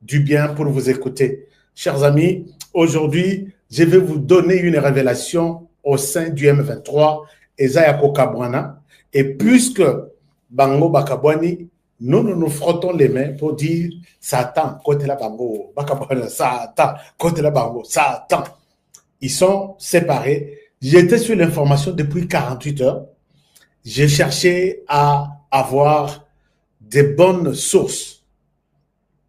du bien pour vous écouter. Chers amis, aujourd'hui, je vais vous donner une révélation au sein du M23, Ezaya Kokabwana. Et puisque Bango Bakabwani, nous nous frottons les mains pour dire Satan, côté la Bango, Bakabwana, Satan, côté la Bango, Satan. Ils sont séparés. J'étais sur l'information depuis 48 heures. J'ai cherché à avoir des bonnes sources.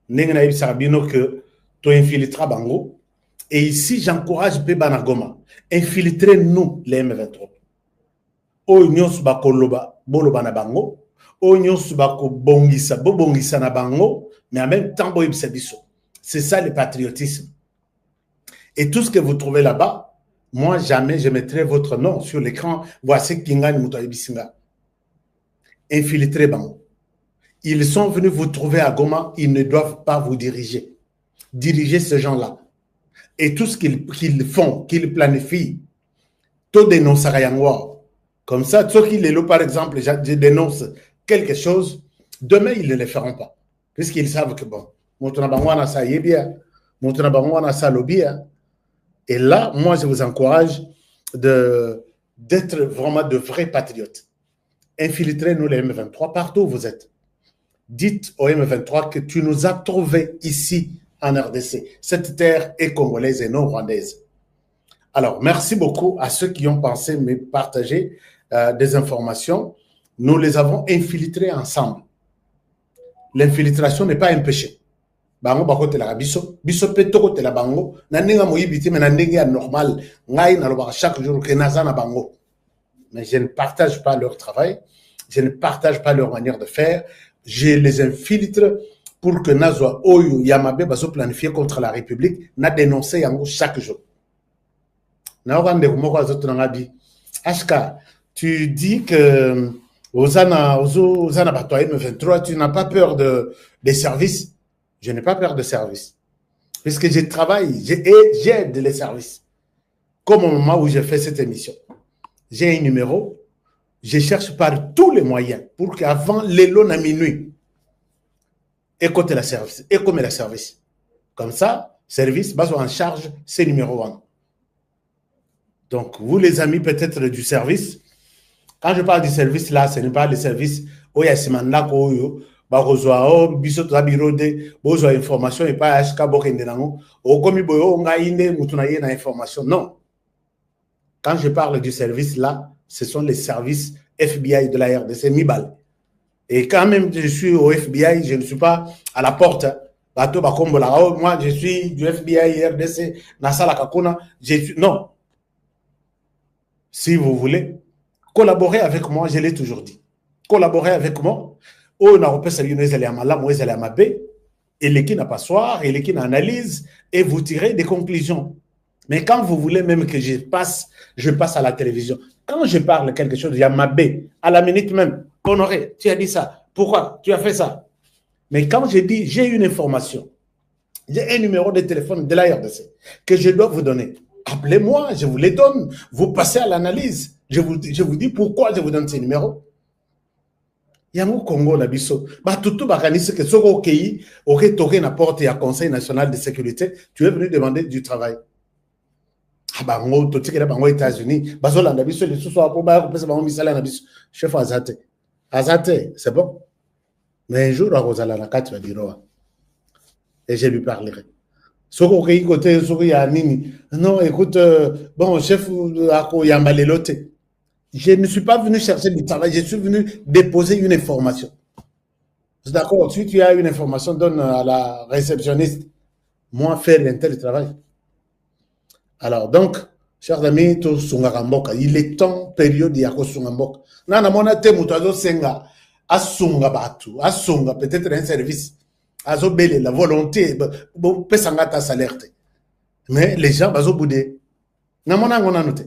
Nengenaïb Sarabino que tu infiltras Bango. Et ici, j'encourage Bébana Goma. Infiltrez-nous les M23. O nyos bakoloba boloba na bango. O nyos bako bongisa bobongisa na bango. Mais en même temps, c'est ça le patriotisme. Et tout ce que vous trouvez là-bas, moi, jamais je mettrai votre nom sur l'écran. Voici Kingan Moutaïbisinga. Infiltrez Bango. Ils sont venus vous trouver à Goma, ils ne doivent pas vous diriger. Dirigez ces gens-là. Et tout ce qu'ils font, qu'ils planifient, tout dénonce à Yangwa. Comme ça, ceux qui les louent, par exemple, je dénonce quelque chose, demain, ils ne le feront pas. Puisqu'ils savent que, bon, Moutounabangwana ça y est bien, Moutounabangwana ça l'est bien. Et là, moi, je vous encourage d'être vraiment de vrais patriotes. Infiltrez-nous les M23 partout où vous êtes. Dites au M23 que tu nous as trouvés ici en RDC. Cette terre est congolaise et non rwandaise. Alors, merci beaucoup à ceux qui ont pensé me partager des informations. Nous les avons infiltrés ensemble. L'infiltration n'est pas un péché. Bango bakote la biso peto kote la bango na ninga moyibiti mais na ndenge normal ngai na loba chaque jour que nazana bango. Mais je ne partage pas leur travail, je ne partage pas leur manière de faire. Je les infiltre pour que Nazwa Oyo Yamabe baso planifier contre la République n'a dénoncé yango chaque jour. Ashka, tu dis que Ozana Batoye M23, tu n'as pas peur des services. Je n'ai pas peur de services. Puisque je travaille, j'aide les services. Comme au moment où j'ai fait cette émission. J'ai un numéro. Je cherche par tous les moyens pour qu'avant l'élo à minuit, écoutez la service, écoutez la service. Comme ça, service, base en charge, c'est numéro 1. Donc, vous les amis peut-être du service, quand je parle du service là, ce n'est pas le service où il y a ce mandat où il y a biso to birode bozo information et pas HK bokendenango o komi boyo nga inde mutunaye na information. Non. Quand je parle du service là, ce sont les services FBI de la RDC Mibal. Et quand même je suis au FBI, je ne suis pas à la porte. Moi, je suis du FBI RDC, Nasala Kakuna. Non. Si vous voulez, collaborer avec moi, je l'ai toujours dit. Collaborer avec moi. On a repéré et les qui n'a pas soir, et les qui n'analyse, et vous tirez des conclusions. Mais quand vous voulez même que je passe à la télévision. Quand je parle quelque chose, il y a Mabé, à la minute même, Honoré, tu as dit ça. Pourquoi tu as fait ça? Mais quand je dis, j'ai une information, j'ai un numéro de téléphone de la RDC que je dois vous donner. Appelez-moi, je vous les donne. Vous passez à l'analyse. Je vous dis pourquoi je vous donne ces numéros. Yango Congo na biso ba tutu bakanisi que soko okei aurait toqué na porte ya Conseil national de sécurité, tu es venu demander du travail. Ah ba ngo to tikela bango États-Unis bazolanda biso le soso apo ba ko pesa bango misala na biso chef Azate c'est bon, mais un jour à Rosala na kati va dire et je lui parlerai. Soko okei côté soko ya nini non écoute bon chef ako yambale lote. Je ne suis pas venu chercher du travail, je suis venu déposer une information. D'accord, si tu as une information, donne à la réceptionniste. Moi, faire l'intel travail. Alors, donc, chers amis, il est temps, période, il y a Sungamboka. Nana mona te mutazo senga, asunga batu, asunga, peut-être un service, azobele, la volonté, bon, pesanga ta salaire. Mais les gens, bazo boudé. Namona ngona noté.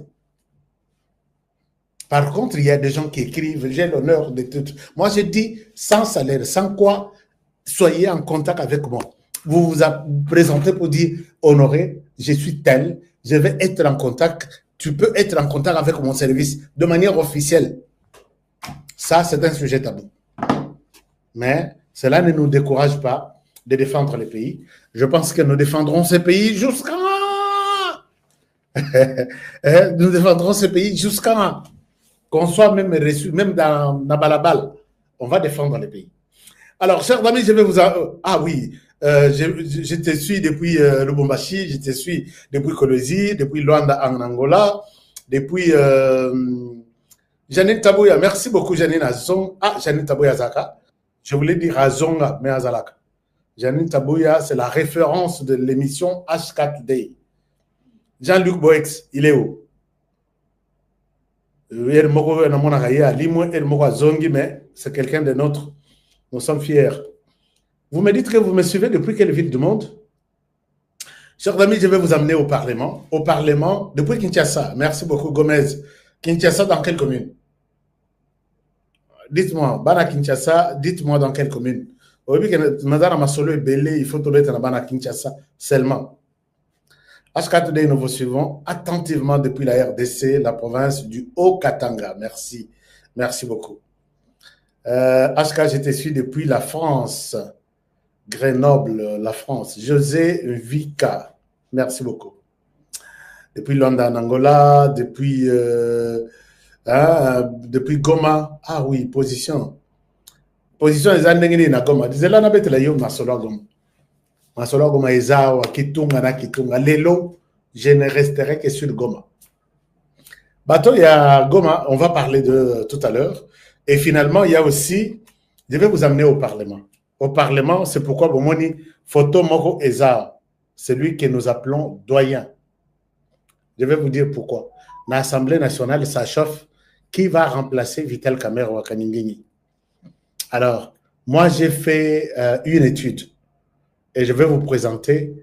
Par contre, il y a des gens qui écrivent, j'ai l'honneur de tout. Moi, je dis, sans salaire, sans quoi, soyez en contact avec moi. Vous vous présentez pour dire, Honoré, je suis tel, je vais être en contact, tu peux être en contact avec mon service de manière officielle. Ça, c'est un sujet tabou. Mais cela ne nous décourage pas de défendre les pays. Je pense que nous défendrons ces pays jusqu'à... nous défendrons ces pays jusqu'à qu'on soit même reçu, même dans Nabalabal. On va défendre les pays. Alors, chers amis, je vais vous... Ah oui, je te suis depuis Lubumbashi, je te suis depuis Kolwezi, depuis Luanda en Angola, depuis Janine Tabouya. Merci beaucoup, Janine Azong. Ah, Janine Tabouya Zaka. Je voulais dire Azonga, mais Azalaka. Janine Tabouya, c'est la référence de l'émission H4 Today. Jean-Luc Boex, il est où? Mais c'est quelqu'un de notre. Nous sommes fiers. Vous me dites que vous me suivez depuis quelle ville du monde? Chers amis, je vais vous amener au Parlement. Au Parlement, depuis Kinshasa. Merci beaucoup, Gomez. Kinshasa, dans quelle commune? Dites-moi, Bana Kinshasa, dites-moi dans quelle commune? Madame Masolo est belé, il faut tout mettre dans Bana Kinshasa seulement. H4 nous vous suivons attentivement depuis la RDC, la province du Haut-Katanga. Merci. Merci beaucoup. HK, je te suis depuis la France. Grenoble, la France. José Vika. Merci beaucoup. Depuis Londres, Angola, depuis Goma. Ah oui, position. Position des Andengini na Goma. Disait là, on a la yo Masolo Goma. Masolo Goma Ezawa, Kitunga na Kitunga. Lelo, je ne resterai que sur Goma. Bateau, il y a Goma, on va parler de tout à l'heure. Et finalement, il y a aussi, je vais vous amener au Parlement. Au Parlement, c'est pourquoi Bomoni, Photo Moko Eza, celui que nous appelons doyen. Je vais vous dire pourquoi. L'Assemblée nationale, ça chauffe. Qui va remplacer Vital Kamerhe ou Kaningini? Alors, moi, j'ai fait une étude et je vais vous présenter.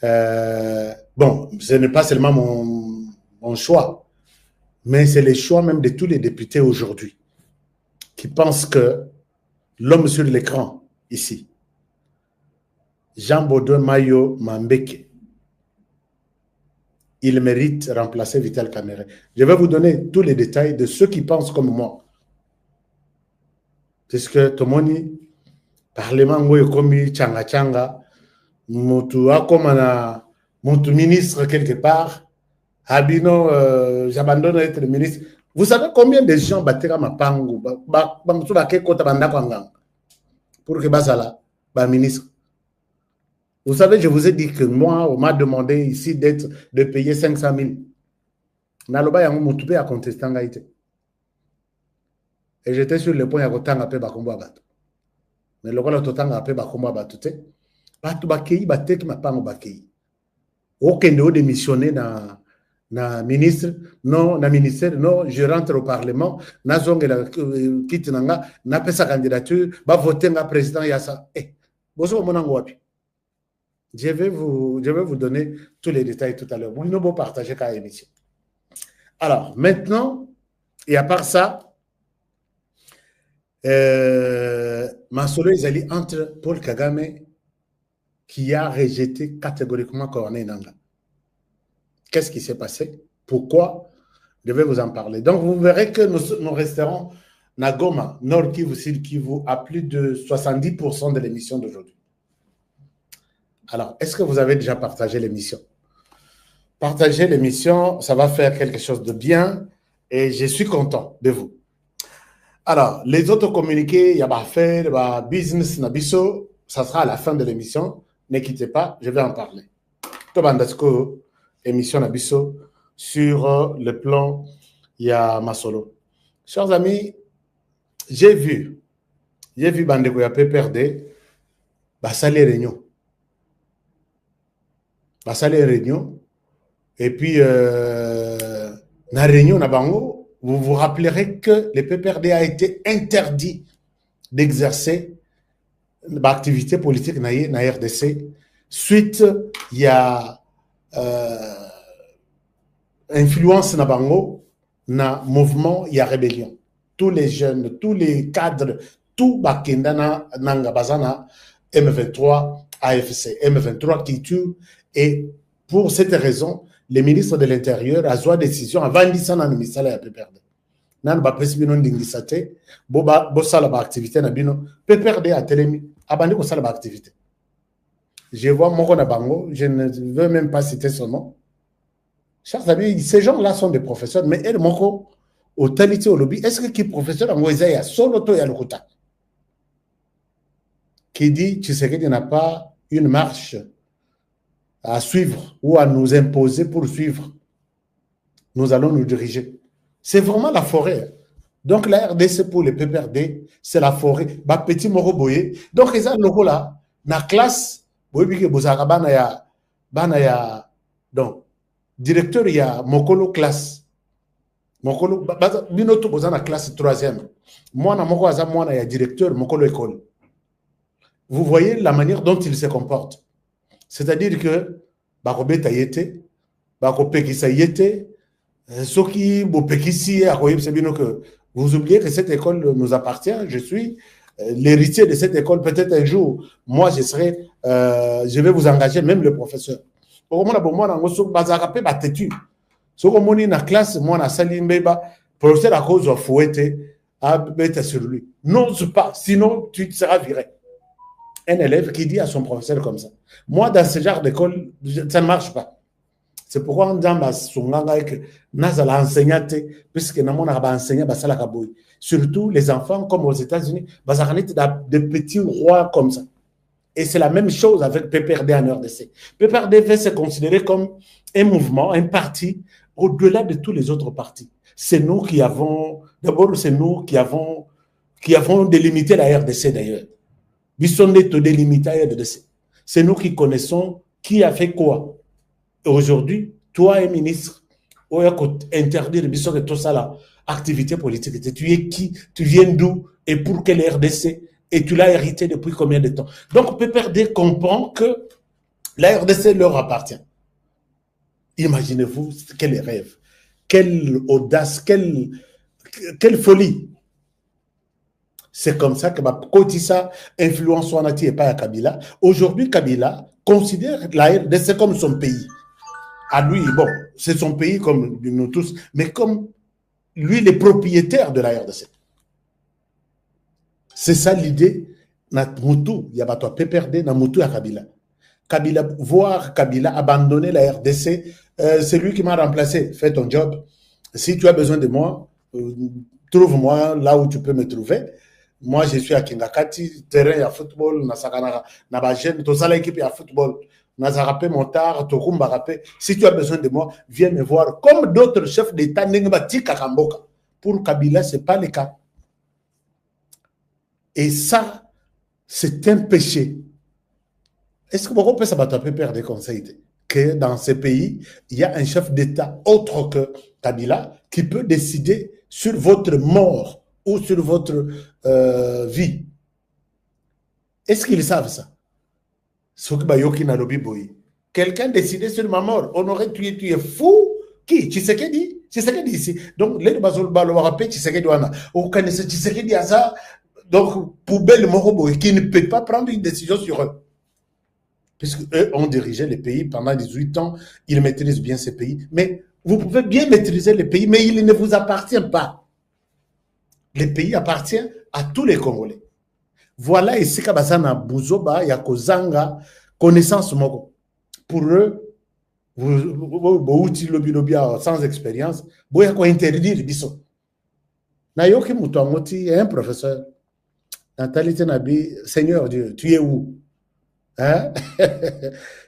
Bon, ce n'est pas seulement mon choix, mais c'est le choix même de tous les députés aujourd'hui qui pensent que l'homme sur l'écran, ici, Jean-Baudouin Mayo Mambeke, il mérite remplacer Vital Kamerhe. Je vais vous donner tous les détails de ceux qui pensent comme moi. Puisque Tomoni, Parlement, Komi, Tchanga Tchanga, Moutou Akomana, Moutou ministre quelque part, Habino, j'abandonne d'être ministre. Vous savez combien de gens battent ma pangu, pour que Basala, ministre. Vous savez, je vous ai dit que moi, on m'a demandé ici de payer 500 000. Naloba yango moutoupe à contester en Haïti. Et j'étais sur le point de faire un peu de bateau. Mais le rôle de faire un peu de bateau, bateau bakei, bateau qui m'a pas bakei. Aucun de démissionner na ministre, non, na ministère, non, je rentre au Parlement, na zonge la quitte nanga, na pesa candidature, va voter na président yasa. Eh, bozo monango wapi. Je vais vous donner tous les détails tout à l'heure. Vous ne pouvez partager qu'à l'émission. Alors, maintenant, et à part ça, Masolo Ezali entre Paul Kagame qui a rejeté catégoriquement Corneille Nangaa. Qu'est-ce qui s'est passé? Pourquoi? Je vais vous en parler. Donc, vous verrez que nous resterons à Goma, Nord Kivu, Sud Kivu, à plus de 70% de l'émission d'aujourd'hui. Alors, est-ce que vous avez déjà partagé l'émission? Partager l'émission, ça va faire quelque chose de bien et je suis content de vous. Alors, les autres communiqués, il y a pas faire, il y a business, nabiso, ça sera à la fin de l'émission. Ne quittez pas, je vais en parler. Tobandasko, émission nabiso, sur le plan, il y a Masolo. Chers amis, j'ai vu Bandeko ya PPRD, basali réunion. Basali réunion. Et puis, na réunion na bango, vous vous rappellerez que le PPRD a été interdit d'exercer l'activité politique na RDC. Suite, il y a influence na bango, na mouvement, il y a rébellion. Tous les jeunes, tous les cadres, tout bakenda nanga bazana M23, AFC, M23 qui tue. Et pour cette raison, le ministre de l'Intérieur a pris décision avant de dire que ministère a PPRD. Nan ba presbino ndingisate, bo sala ba activité na bino, PPRD a telemi, abandi ko sala ba activité. Je vois Moko Nabango, je ne veux même pas citer son nom. Chers amis, ces gens-là sont des professeurs, mais elle, Moko, au Taliti, au lobby, est-ce que qui est professeur en Goïzaïa, solo to Yalukuta, qui dit, tu sais qu'il n'y a pas une marche à suivre ou à nous imposer pour suivre. Nous allons nous diriger. C'est vraiment la forêt. Donc la RDC pour les PPRD, c'est la forêt. Bah, petit Moro Boye. Donc, ils ont le là, dans la classe, donc, directeur, il y a Mokolo classe. Mokolo, binoto boza na classe 3e. Moi, il y a directeur, Mokolo école. Vous voyez la manière dont il se comporte. C'est-à-dire que, Bakobe Tayete, Bakope Kisayete, Soki Bopekisi, que vous oubliez que cette école nous appartient. Je suis l'héritier de cette école. Peut-être un jour, moi, je vais vous engager, même le professeur. Pour moi, têtu. Si on est dans la classe, moi, dans la salle, le professeur a cause de fouetter, à mettre sur lui. N'ose pas, sinon tu seras viré. Un élève qui dit à son professeur comme ça. Moi, dans ce genre d'école, ça ne marche pas. C'est pourquoi on dit que Nazala enseignant, puisque nous avons enseigné surtout les enfants, comme aux États-Unis, des petits rois comme ça. Et c'est la même chose avec PPRD en RDC. PPRD va se considérer comme un mouvement, un parti, au-delà de tous les autres partis. C'est nous qui avons, d'abord, c'est nous qui avons délimité la RDC d'ailleurs. C'est nous qui connaissons qui a fait quoi. Aujourd'hui, toi, un ministre, on va interdire que tout ça là, activité politique. Tu es qui? Tu viens d'où? Et pour quelle RDC? Et tu l'as hérité depuis combien de temps? Donc, PPRD comprend que la RDC leur appartient. Imaginez-vous quel rêve, quelle audace, quelle folie. C'est comme ça que Kotissa influence Wanati et pas à Kabila. Aujourd'hui, Kabila considère la RDC comme son pays. À lui, bon, c'est son pays comme nous tous, mais comme lui, le propriétaire de la RDC. C'est ça l'idée. Il y a pas PPRD, Namutu à Kabila. Kabila, voir Kabila abandonner la RDC, c'est lui qui m'a remplacé. Fais ton job. Si tu as besoin de moi, trouve-moi là où tu peux me trouver. Moi, je suis à Kingakati, terrain à football, na bagène, tout ça l'équipe à football. Nazarapé Montar, Tokumbarapé. Si tu as besoin de moi, viens me voir. Comme d'autres chefs d'État, pour Kabila, ce n'est pas le cas. Et ça, c'est un péché. Est-ce que vous peut s'abattre perdre des conseils que dans ces pays, il y a un chef d'État autre que Kabila qui peut décider sur votre mort ou sur votre vie? Est-ce qu'ils savent ça? Quelqu'un décidait sur ma mort. On aurait tué, tu es fou. Qui? Tshisekedi? Tshisekedi ici. Donc, les Basol Baloarape, Tshisekedi wana. Vous connaissez Tshisekedi à ça. Donc, poubelle Morobo, qui ne peut pas prendre une décision sur eux. Puisqu'eux ont dirigé les pays pendant 18 ans, ils maîtrisent bien ces pays. Mais vous pouvez bien maîtriser les pays, mais il ne vous appartient pas. Les pays appartiennent à tous les Congolais. Voilà ici Kabasana Bouzoba, Yakozanga, connaissance moko. Pour eux, vous sans expérience, vous pouvez interdire biso. Nayoki Moutouamoti est un professeur. Nathalie Tenabi, Seigneur Dieu, tu es où? Hein?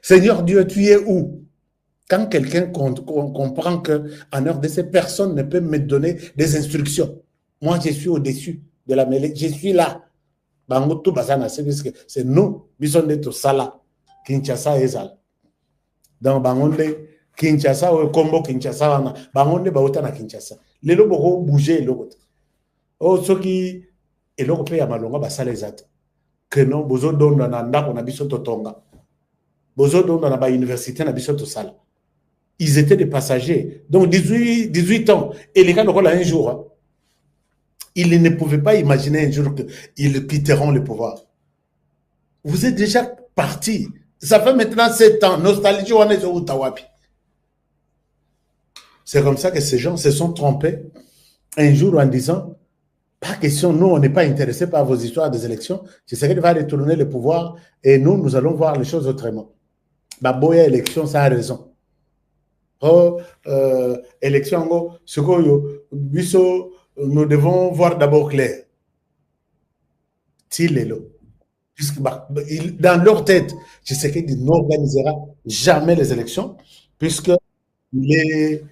Seigneur Dieu, tu es où? Quand quelqu'un comprend qu'en RDC, personne ne peut me donner des instructions. Moi, je suis au-dessus de la mêlée. Je suis là. C'est nous, bisons de tout ça là. Kinshasa et Zal. Donc, Bangonde, Kinshasa, ou Combo Kinshasa, Bangonde, Baouta na Kinshasa. Les lobos bouger, l'autre. Oh, ceux qui. Et l'autre pays à Malonga, Bassa les at. Que non, Bozo don dans la Nda, on a biso Totonga. Bozo don dans la université, on a biso Tosala. Ils étaient des passagers. Donc, 18 ans. Et les gars, le rôle un jour. Hein. Ils ne pouvaient pas imaginer un jour qu'ils quitteront le pouvoir. Vous êtes déjà partis. Ça fait maintenant 7 ans. Nostalgie, on est au Tawapi. C'est comme ça que ces gens se sont trompés un jour en disant Pas question, nous, on n'est pas intéressés par vos histoires des élections. Tshisekedi va retourner le pouvoir et nous allons voir les choses autrement. Baboya élection, ça a raison. Oh, élection, nous devons voir d'abord clair. Puisque dans leur tête, Tshisekedi n'organisera jamais les élections, puisque il est,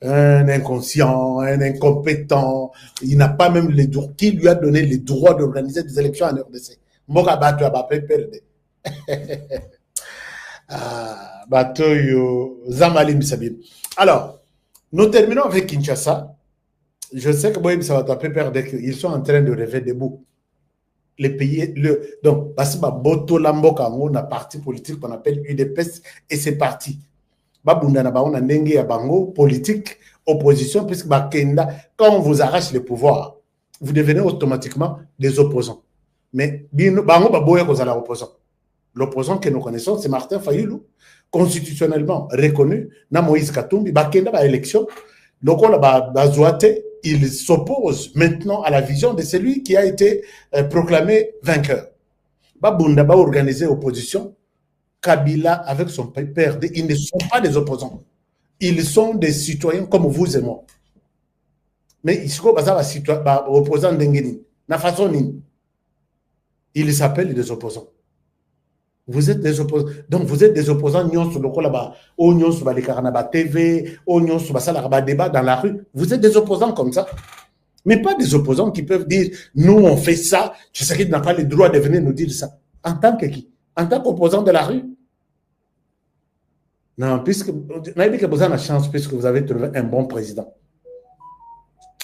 un inconscient, un incompétent. Il n'a pas même les droits. Qui lui a donné les droits d'organiser des élections en RDC? Mboka Bato a pas perdu. Bato yo Zamali Misabim. Alors, nous terminons avec Kinshasa. Je sais que Boy ça va perdre. Ils sont en train de rêver debout. Les pays, donc, parce que Boto Lamboka, on a un parti politique qu'on appelle UDPS et c'est parti. On a ndenge bango politique opposition puisque quand on vous arrache le pouvoir vous devenez automatiquement des opposants mais bango baboya kozala opposant. L'opposant que nous connaissons c'est Martin Fayulu constitutionnellement reconnu na Moïse Katumbi bakenda ba élection lokola ba zoate il s'oppose maintenant à la vision de celui qui a été proclamé vainqueur. Babunda ba organiser opposition. Kabila avec son père, ils ne sont pas des opposants. Ils sont des citoyens comme vous et moi. Mais ils sont des opposants d'Engeni. Ils s'appellent des opposants. Vous êtes des opposants. Donc vous êtes des opposants, TV, débat dans la rue. Vous êtes des opposants comme ça. Mais pas des opposants qui peuvent dire, nous on fait ça, je sais qu'il n'a pas le droit de venir nous dire ça. En tant que qui? En tant qu'opposant de la rue? Non, puisque vous avez la chance, puisque vous avez trouvé un bon président.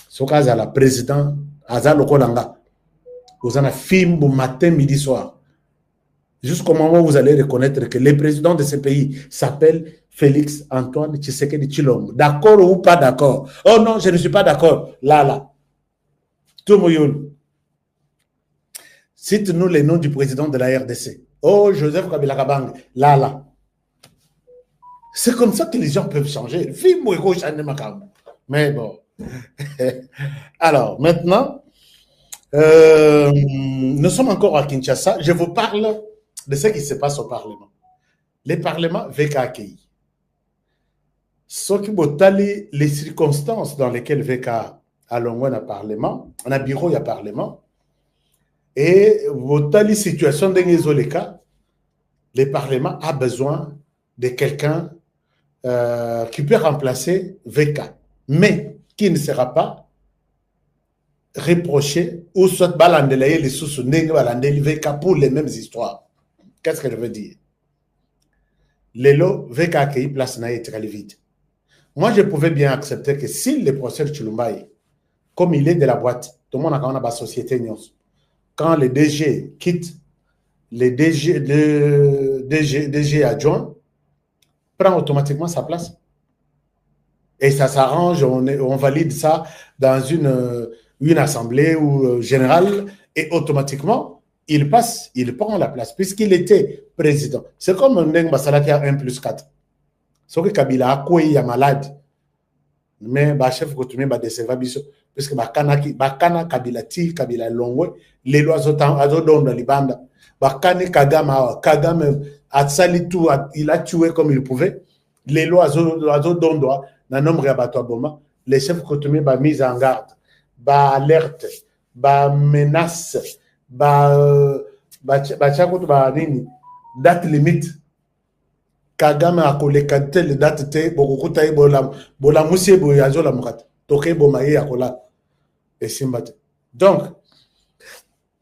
Ce cas à la président, Aza Lokolanga, vous en avez film matin, midi, soir. Jusqu'au moment où vous allez reconnaître que le président de ce pays s'appelle Félix Antoine Tshisekedi Tshilombo. D'accord ou pas d'accord? Oh non, je ne suis pas d'accord. Là. Tout le monde. Cite-nous les noms du président de la RDC. Oh, Joseph Kabila Kabang. Là. C'est comme ça que les gens peuvent changer. Mais bon. Alors, maintenant, nous sommes encore à Kinshasa. Je vous parle de ce qui se passe au Parlement. Le Parlement VKAKI. Ce qui botali les circonstances dans lesquelles VK a l'ongoué au Parlement, on a bureau il y a Parlement, et botali situation dans les cas, le Parlement a besoin de quelqu'un qui peut remplacer VK, mais qui ne sera pas reproché ou soit balandelaye les sous VK pour les mêmes histoires. Qu'est-ce que je veux dire? Lelo VK a accueilli place na vide. Moi, je pouvais bien accepter que si le professeur Tshilombaye, comme il est de la boîte, tout le monde a une société, quand le DG quitte, le DG adjoint prend automatiquement sa place. Et ça s'arrange, on valide ça dans une assemblée ou générale et automatiquement, il passe, il prend la place puisqu'il était président. C'est comme un Ndeng Basala qui a 1+4. Sauf que Kabila a quoi il y a malade. Mais le chef coutumier va décevoir puisque Bakana Kabila ti Kabila longwe les lois dans la libanda. Bakane Kagame a tout, il a tué comme il pouvait. Les lois d'Ondoa, dans nombre de Boma, les chefs coutumiers ba mise en garde, ba alerte, ba menace, ba nini, date limite. Kagame a collé les dates te bokuta bola musie boyazo la mukata toke bomaye akola et simbate. Donc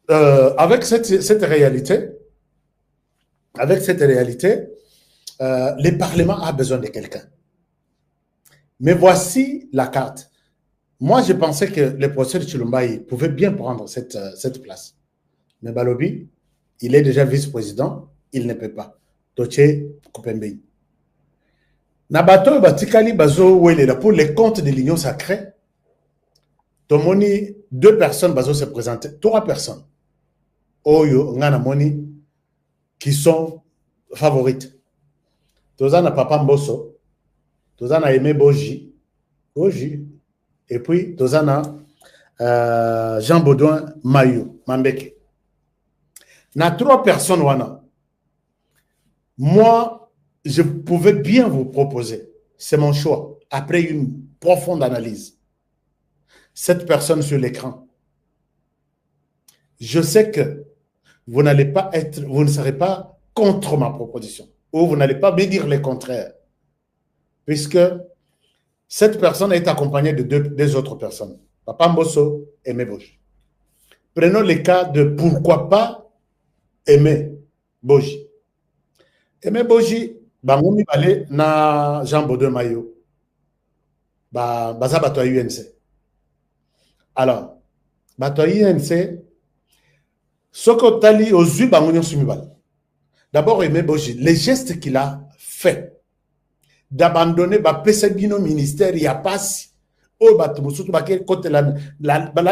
avec cette réalité, le Parlement a besoin de quelqu'un. Mais voici la carte. Moi, je pensais que le professeur Tshilombaye pouvait bien prendre cette place. Mais Balobi, il est déjà vice-président, il ne peut pas. Toche Kupembei. Nabato Batikali Bazo Welela pour les comptes de l'Union sacrée. Tomoni, 2 personnes Bazo se présenter, 3 personnes. Oyo Nganamoni qui sont favorites. Tozana Papa Mbosso, Tozana Aimé Boji, Et puis, Tozana, Jean Baudouin Mayou, Mambeke. Na 3 personnes, wana. Moi, je pouvais bien vous proposer, c'est mon choix, après une profonde analyse, cette personne sur l'écran. Je sais que vous n'allez pas être, vous ne serez pas contre ma proposition, ou vous n'allez pas me dire le contraire, puisque cette personne est accompagnée de deux autres personnes, Papa Mbosso et Aimé Boji. Prenons le cas de pourquoi pas Aimé Boji. Aimé Boji, bangomi balé na Jean Baudouin Mayou, baza bato ya UNC. Alors, bato ya UNC, Soko Tali Ozu bangonyo sumibal. D'abord, Aimé Boji, les gestes qu'il a fait d'abandonner Pesebino ministère, il y a pas si au Batumusutu Baké côté la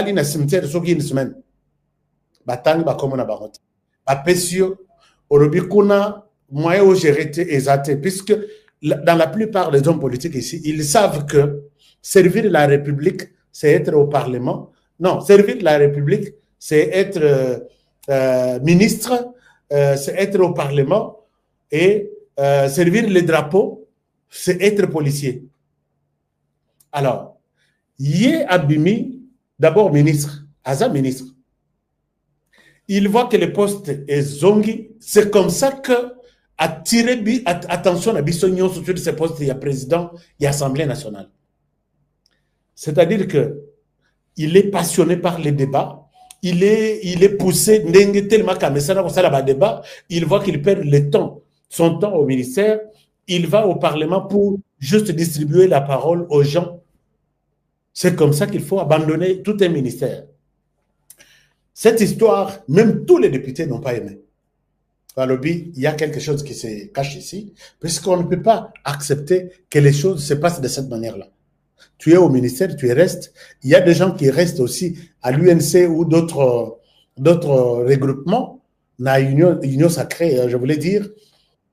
ligne cimetière soki une semaine. Batang Bakomona Barote. Pesio, Orobikuna, moi où j'ai été exalté, puisque dans la plupart des hommes politiques ici, ils savent que servir la République, c'est être au Parlement. Non, servir la République, c'est être ministre, c'est être au Parlement, et servir les drapeaux, c'est être policier. Alors, Yé Abimi, d'abord ministre, Aza ministre. Il voit que le poste est zongi, c'est comme ça que attirer attention à Bissognon sur ces postes, il y a président, il y a Assemblée nationale. C'est-à-dire que il est passionné par les débats, il est poussé tellement qu'à débat, il voit qu'il perd le temps, son temps au ministère, il va au Parlement pour juste distribuer la parole aux gens. C'est comme ça qu'il faut abandonner tout un ministère. Cette histoire, même tous les députés n'ont pas aimé. Il y a quelque chose qui se cache ici, puisqu'on ne peut pas accepter que les choses se passent de cette manière-là. Tu es au ministère, tu restes. Il y a des gens qui restent aussi à l'UNC ou d'autres regroupements. La union sacrée, je voulais dire.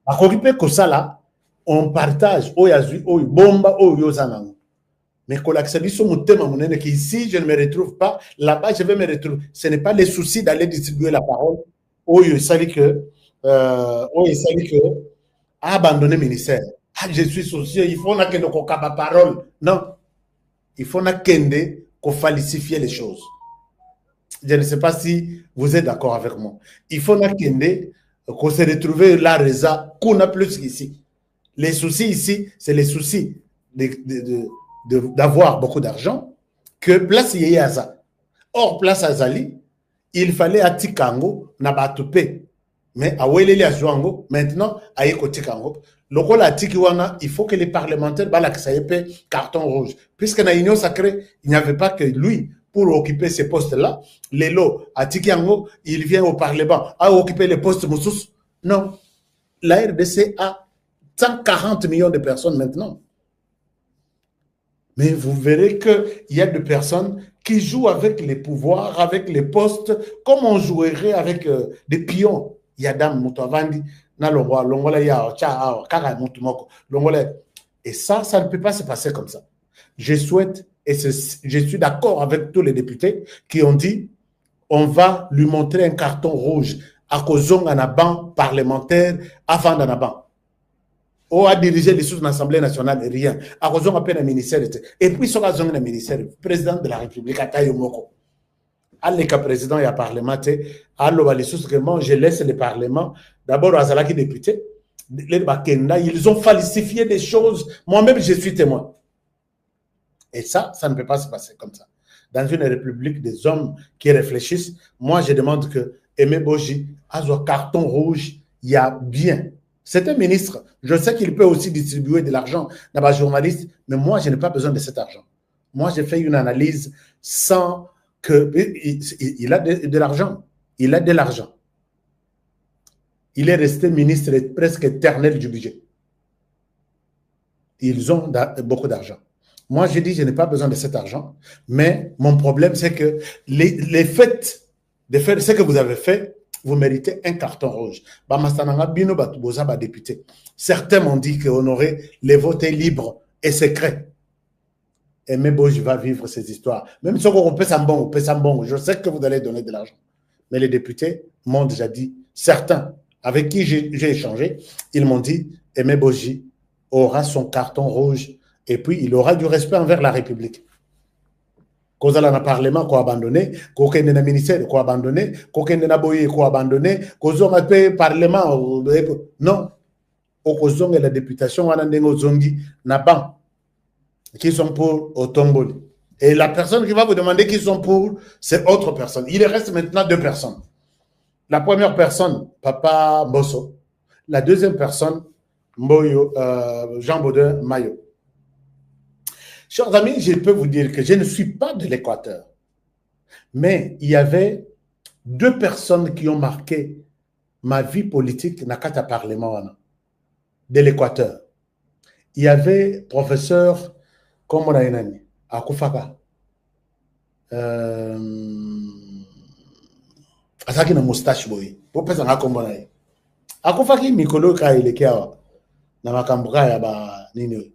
À Coripé Kosala, on partage bomba mais ici je ne me retrouve pas, là-bas je vais me retrouver. Ce n'est pas le souci d'aller distribuer la parole. Il s'agit que abandonner le ministère. Je suis soucieux, il faut que nous la parole. Non, il faut qu'on falsifier les choses. Je ne sais pas si vous êtes d'accord avec moi. Il faut qu'on se retrouve là, Reza, qu'on a plus qu'ici. Les soucis ici, c'est les soucis d'avoir beaucoup d'argent que place Yeyaza. Or, place Azali, il fallait à Tikango, Nabatoupe. Mais à Welele Azouango, maintenant, à Eko Tikango. Il faut que les parlementaires balaksayepe carton rouge. Puisque dans l'Union sacrée, il n'y avait pas que lui pour occuper ces postes-là. Lelo, à Tikango, il vient au Parlement à occuper les postes Moussous. Non. La RDC a 140 millions de personnes maintenant. Mais vous verrez qu'il y a des personnes qui jouent avec les pouvoirs, avec les postes, comme on jouerait avec des pions. Il y a Dame Moutavandi, et ça ne peut pas se passer comme ça. Je souhaite, et je suis d'accord avec tous les députés qui ont dit, on va lui montrer un carton rouge à cause d'un banc parlementaire avant d'un banc. On a dirigé les sous de l'Assemblée nationale, rien. À cause d'un peine un ministère. Et puis, sur un ministère, président de la République, à Tayomoko. Allez, le président et à parlementaire, je laisse le parlement. D'abord, à Zalaki député, ils ont falsifié des choses. Moi-même, je suis témoin. Et ça ne peut pas se passer comme ça. Dans une république des hommes qui réfléchissent, moi, je demande que Aimé Boji, à son carton rouge, il y a bien. C'est un ministre. Je sais qu'il peut aussi distribuer de l'argent dans les journalistes, mais moi, je n'ai pas besoin de cet argent. Moi, j'ai fait une analyse sans que... Il a de l'argent. Il a de l'argent. Il est resté ministre presque éternel du budget. Ils ont beaucoup d'argent. Moi, j'ai dit, je n'ai pas besoin de cet argent, mais mon problème, c'est que les faits de faire ce que vous avez fait, vous méritez un carton rouge. Certains m'ont dit qu'on aurait les votes libres et secrets. Aimé Boji va vivre ces histoires. Même si on peut s'en bon, je sais que vous allez donner de l'argent. Mais les députés m'ont déjà dit, certains avec qui j'ai échangé, ils m'ont dit, Aimé Boji aura son carton rouge et puis il aura du respect envers la République. Cause dans le Parlement qu'on a abandonné, qu'on a dans le ministère qu'on a abandonné, qu'on a dans Boye qu'on a abandonné, qu'on a fait le Parlement. Non. Au et la députation, on a des zongi, n'a qui sont pour Otomboli. Et la personne qui va vous demander qui sont pour, c'est autre personne. Il reste maintenant 2 personnes. La première personne, Papa Bosso. La deuxième personne, Jean Baudin Mayo. Chers amis, je peux vous dire que je ne suis pas de l'Équateur. Mais il y avait 2 personnes qui ont marqué ma vie politique dans le Parlement de l'Équateur. Il y avait professeur, comme on a dit, Akufaka. Asaki na moustache boy. Pour personne à comme on a dit. Akufaki Mikolo ka il était na makambuka ya ba nini.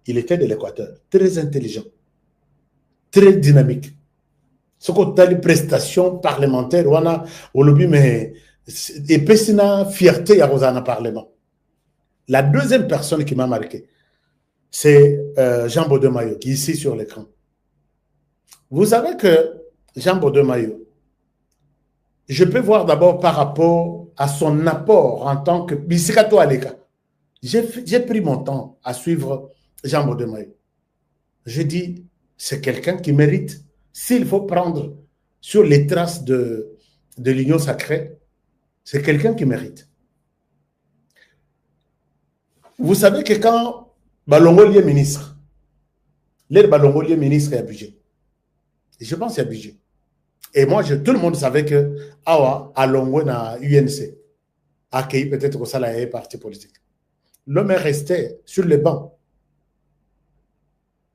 Il était de l'Équateur, très intelligent, très dynamique. Ce qu'on a les prestations parlementaires, on a au lobby mais et pesina fierté à Rosanna Parlement. La deuxième personne qui m'a marqué, c'est Jean Baudin Mayo, qui est ici sur l'écran. Vous savez que Jean Baudin Mayo, je peux voir d'abord par rapport à son apport en tant que Bisikato Aleka. J'ai pris mon temps à suivre Jean Baudin Mayo. Je dis, c'est quelqu'un qui mérite. S'il faut prendre sur les traces de l'Union sacrée, c'est quelqu'un qui mérite. Vous savez que quand Balongo est ministre, l'aide Balongo est ministre et a budget. Je pense qu'il y a budget. Et moi, tout le monde savait que Awa, Alongo na UNC, accueilli peut-être au salarié parti politique. L'homme est resté sur les bancs,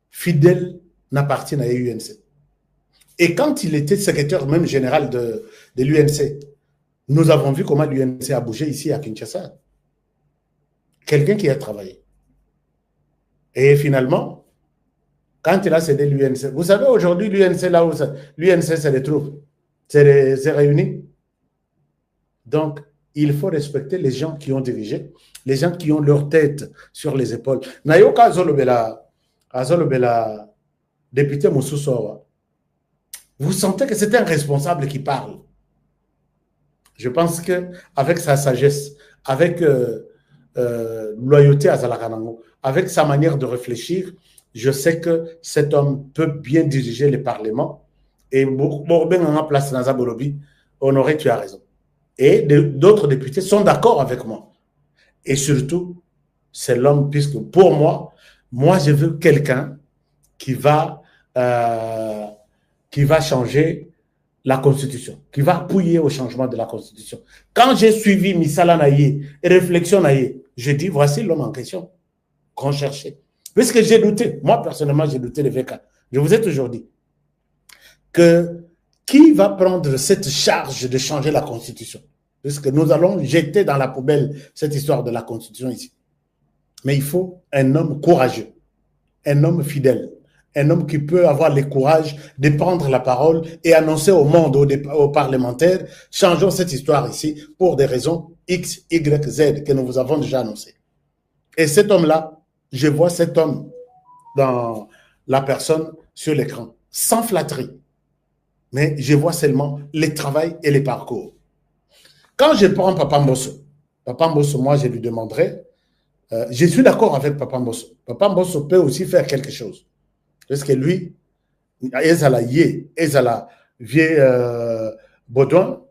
fidèle n'a parti à l'UNC. Et quand il était secrétaire même général de l'UNC, nous avons vu comment l'UNC a bougé ici à Kinshasa. Quelqu'un qui a travaillé. Et finalement, quand il a cédé l'UNC, vous savez aujourd'hui l'UNC là où l'UNC se retrouve, c'est réuni. Donc, il faut respecter les gens qui ont dirigé, les gens qui ont leur tête sur les épaules. Nayoka Azolobela, député Moussoussowa, vous sentez que c'est un responsable qui parle. Je pense qu'avec sa sagesse, avec loyauté à Zalakanango, avec sa manière de réfléchir, je sais que cet homme peut bien diriger le Parlement. Et Borben en place dans Zabolobi, Honoré, tu as raison. Et d'autres députés sont d'accord avec moi. Et surtout, c'est l'homme, puisque pour moi, je veux quelqu'un qui va changer la Constitution, qui va appuyer au changement de la Constitution. Quand j'ai suivi Misala Naye et Réflexion Naye, je dis, voici l'homme en question qu'on cherchait. Puisque j'ai douté, moi personnellement, j'ai douté de VK. Je vous ai toujours dit que qui va prendre cette charge de changer la Constitution? Puisque nous allons jeter dans la poubelle cette histoire de la Constitution ici. Mais il faut un homme courageux, un homme fidèle, un homme qui peut avoir le courage de prendre la parole et annoncer au monde, aux parlementaires, changeons cette histoire ici pour des raisons X, Y, Z que nous vous avons déjà annoncées. Et cet homme-là, je vois cet homme dans la personne sur l'écran, sans flatterie. Mais je vois seulement les travail et les parcours. Quand je prends Papa Mbosso, moi, je lui demanderai, je suis d'accord avec Papa Mbosso. Papa Mbosso peut aussi faire quelque chose. Parce que lui, Ezala Yé, Ezala Vieux Baudouin,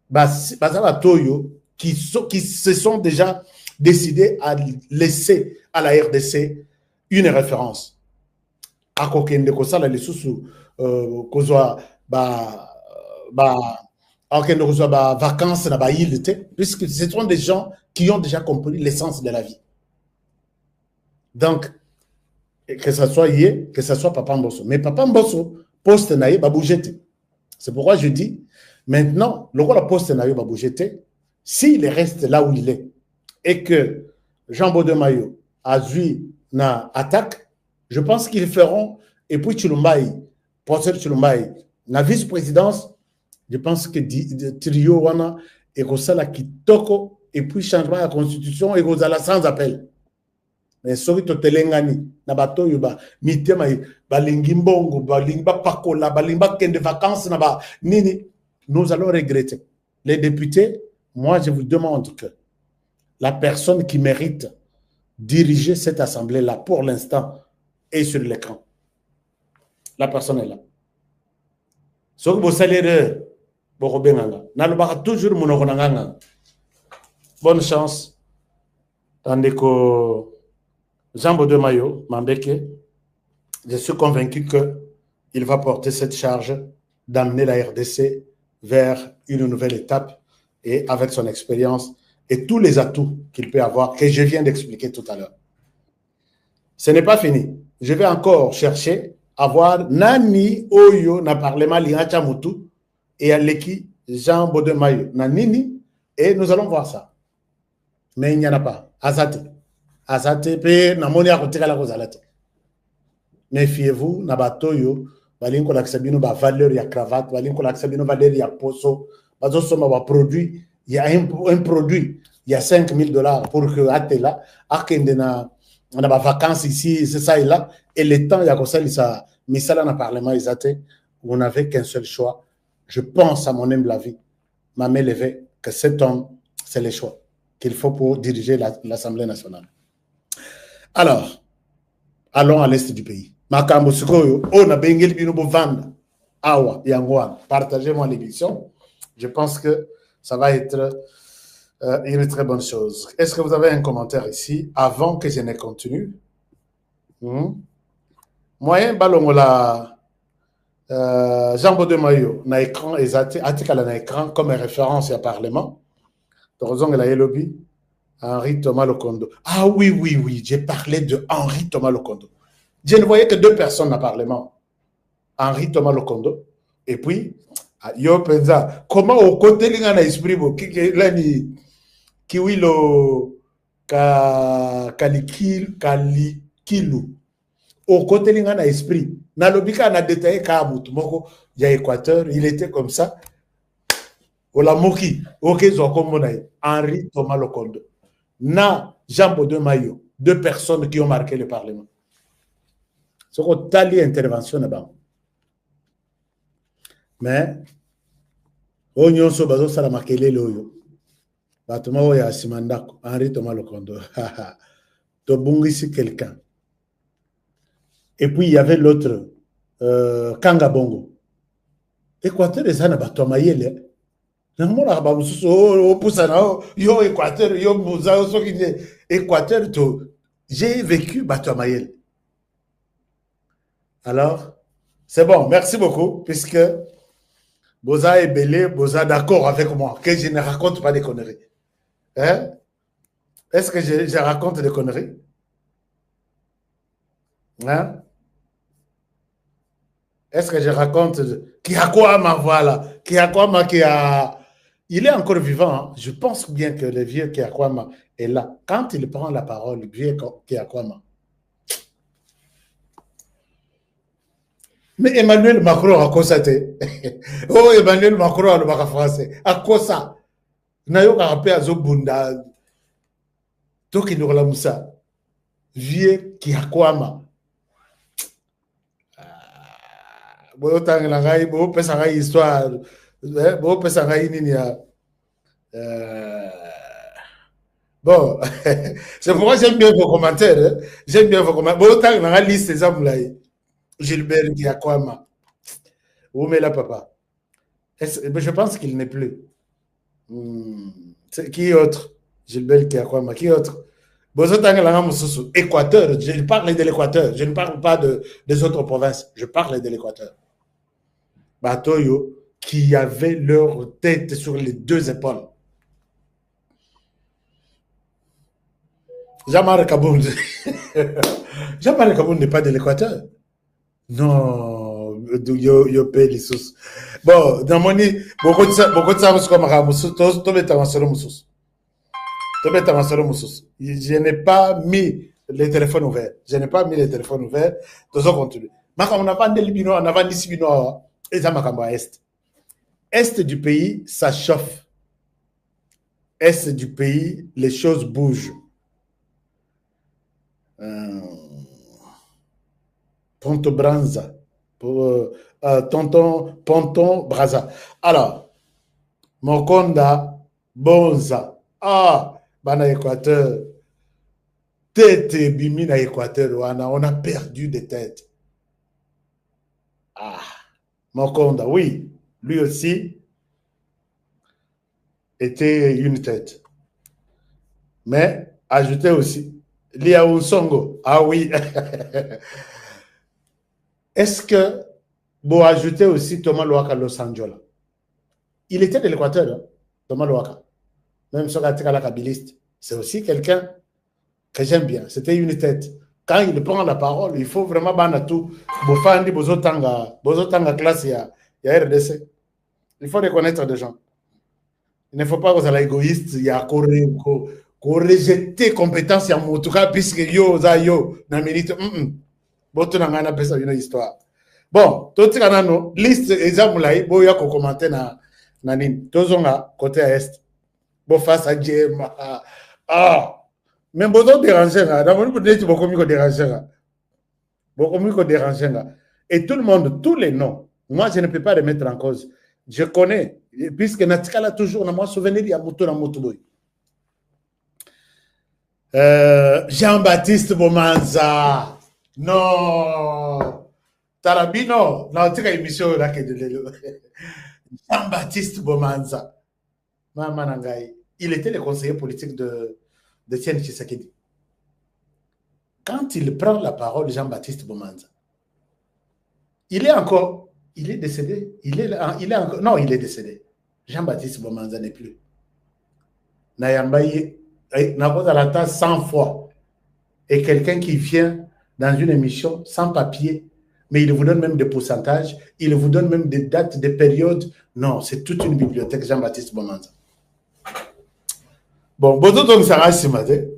Bazala Toyo, qui se sont déjà décidés à laisser à la RDC une référence. À Kokende Kosala, les sous Kozoa, vacances dans la île, puisque ce sont des gens qui ont déjà compris l'essence de la vie. Donc, que ce soit Yé, que ce soit Papa Mbosso. Mais Papa Mbosso, poste naïe, va bouger. C'est pourquoi je dis, maintenant, le rôle de poste naïe va bouger. S'il reste là où il est, et que Jean Baudin Mayo a vu une attaque, je pense qu'ils feront Et puis Chulumbaï, professeur Chulumbaï, la vice-présidence, je pense que trio wana et que ça la kitoko et puis changement de la constitution et que ça la sans appel. Mais soki to telengani na bato yuba mitema balingi mbongo balingi pakola balingi kende vacances na ba nini, nous allons regretter. Les députés, moi je vous demande que la personne qui mérite diriger cette assemblée là pour l'instant est sur l'écran. La personne est là. Soki bo salaire boko benganga na lo baka toujours monoko nganga. Bonne chance Tandeko Jean Baudouin Mayo, Mambeke, je suis convaincu qu'il va porter cette charge d'amener la RDC vers une nouvelle étape et avec son expérience et tous les atouts qu'il peut avoir, que je viens d'expliquer tout à l'heure. Ce n'est pas fini. Je vais encore chercher à voir Nani Oyo na parlement Lingacha Moutou et Aleki Jean Baudouin Mayo, Nanini, et nous allons voir ça. Mais il n'y en a pas. Azate. Azate pe namoni ya kotikala kozalate. Méfiez-vous na batoyo balinko laksabino ba valeur ya cravate, balinko laksabino valeur ya poso, bazo soma ba produit, il y a un produit, il y a $5,000 pour que atela akende na ba vacances ici, c'est ça et là, et le temps ya kosali ça misala na parlement Azate, vous n'avez qu'un seul choix. Je pense à mon humble avis, ma main levée, que cet homme, c'est le choix qu'il faut pour diriger l'Assemblée nationale. Alors, allons à l'est du pays. Makambo Sukoyo, on a bengel bino vanda. Awa, Yangwan, partagez-moi l'émission. Je pense que ça va être une très bonne chose. Est-ce que vous avez un commentaire ici avant que je ne continue? Moyen balongola Jean Baudouin Mayo, na écran, article na écran comme référence au Parlement. Torozong la lobby. Henri Thomas Lokondo. Ah oui, j'ai parlé de Henri Thomas Lokondo. Je ne voyais que 2 personnes dans le Parlement. Henri Thomas Lokondo. Et puis, yo pensa, comment au côté de l'esprit, qui lo kalikilu. Au côté de l'esprit. Na lobika na détaillé Kabutu moko, il y a Équateur, il était comme ça. Olamoki, ok, Henri Thomas Lokondo. Na Jean Baudouin Mayo, 2 personnes qui ont marqué le Parlement. C'est une telle intervention là-bas. Mais, on y a un marqué les loyaux. Batuma Oya Simandako, Henri Thomas Lokondo. Tobungisi quelqu'un. Et puis, il y avait l'autre, Kanga Bongo. Équateur, les ana Batuma Yele. Équateur, j'ai vécu Batoamayel. Alors, c'est bon, merci beaucoup, puisque Boza est belé, Boza d'accord avec moi, que je ne raconte pas des conneries. Hein? Est-ce que je raconte des conneries? Hein? Est-ce que je raconte Kiakwama, voilà, Kiakwama qui a... Il est encore vivant. Hein? Je pense bien que le vieux Kiakwama est là. Quand il prend la parole, le vieux Kiakwama. Mais Emmanuel Macron a constaté. Oh, Emmanuel Macron a le bac français. À quoi ça? Nayo Karapé a Zobunda. Toki Nourla Moussa. Vieux Kiakwama. Bon, histoire. Bon, c'est pourquoi j'aime bien vos commentaires. Hein? J'aime bien vos commentaires. Bon, dans la liste des hommes là, Gilbert Kiakwama. Où met là, papa? Je pense qu'il n'est plus. Qui autre? Gilbert Kiakwama. Qui autre? Équateur. Je parle de l'Équateur. Je ne parle pas des autres provinces. Je parle de l'Équateur. Batoyo, qui avaient leur tête sur les 2 épaules. Jean-Marc Kaboun. Jean-Marc Kaboun n'est pas de l'Équateur. Non, yo paye les sous. Bon, dans mon nid, beaucoup de ça, comme Ramoussous, tout est avancé le Moussous. Je n'ai pas mis les téléphones ouverts. Je n'ai pas mis les téléphones ouverts. Nous allons continuer. On a vendu Libino, on a vendu Sibino, et ça m'a est. Est du pays, ça chauffe. Est du pays, les choses bougent. Ponto Branza, Ponton Braza. Alors, Mokonda, Bonza, Bana Équateur, Tete Bimina Équateur, on a perdu des têtes. Mokonda, oui, lui aussi était une tête. Mais, ajoutez aussi, Liao Songo, oui. Est-ce que vous ajoutez aussi Thomas Louaka Los Angeles? Il était de l'Équateur, hein, Thomas Louaka. Même sur la kabiliste. C'est aussi quelqu'un que j'aime bien. C'était une tête. Quand il prend la parole, il faut vraiment tout. Bofandi, Bozotanga classe, il y a RDC. Il faut reconnaître des gens. Il ne faut pas que vous soyez égoïste, il y a rejeter compétence en tout cas, puisque yo, na mérite. Une histoire. Bon, tout ce qu'on liste exemple là, il y a commenter na nani. Tozonga côté est. Bon face à Dieu. Mais bon déranger là. D'abord vous dites beaucoup mieux déranger là. Beaucoup mieux déranger là. Et tout le monde, tous les noms. Moi je ne peux pas les mettre en cause. Je connais puisque Natika là toujours na moi souvenir il y a Mutu na Mutuboy. Jean-Baptiste Bomanza. Non. Tarabino, non, tu as émission là que de Jean-Baptiste Bomanza. Il était le conseiller politique de Tiens Tshisekedi. Quand il prend la parole, Jean-Baptiste Bomanza, il est décédé. Il est décédé. Jean-Baptiste Bomanza n'est plus. Nayambaye, n'a pas 100 fois. Et quelqu'un qui vient dans une émission sans papier, mais il vous donne même des pourcentages, il vous donne même des dates, des périodes. Non, c'est toute une bibliothèque, Jean-Baptiste Bomanza. Bon, Bozoton Sarasimadé,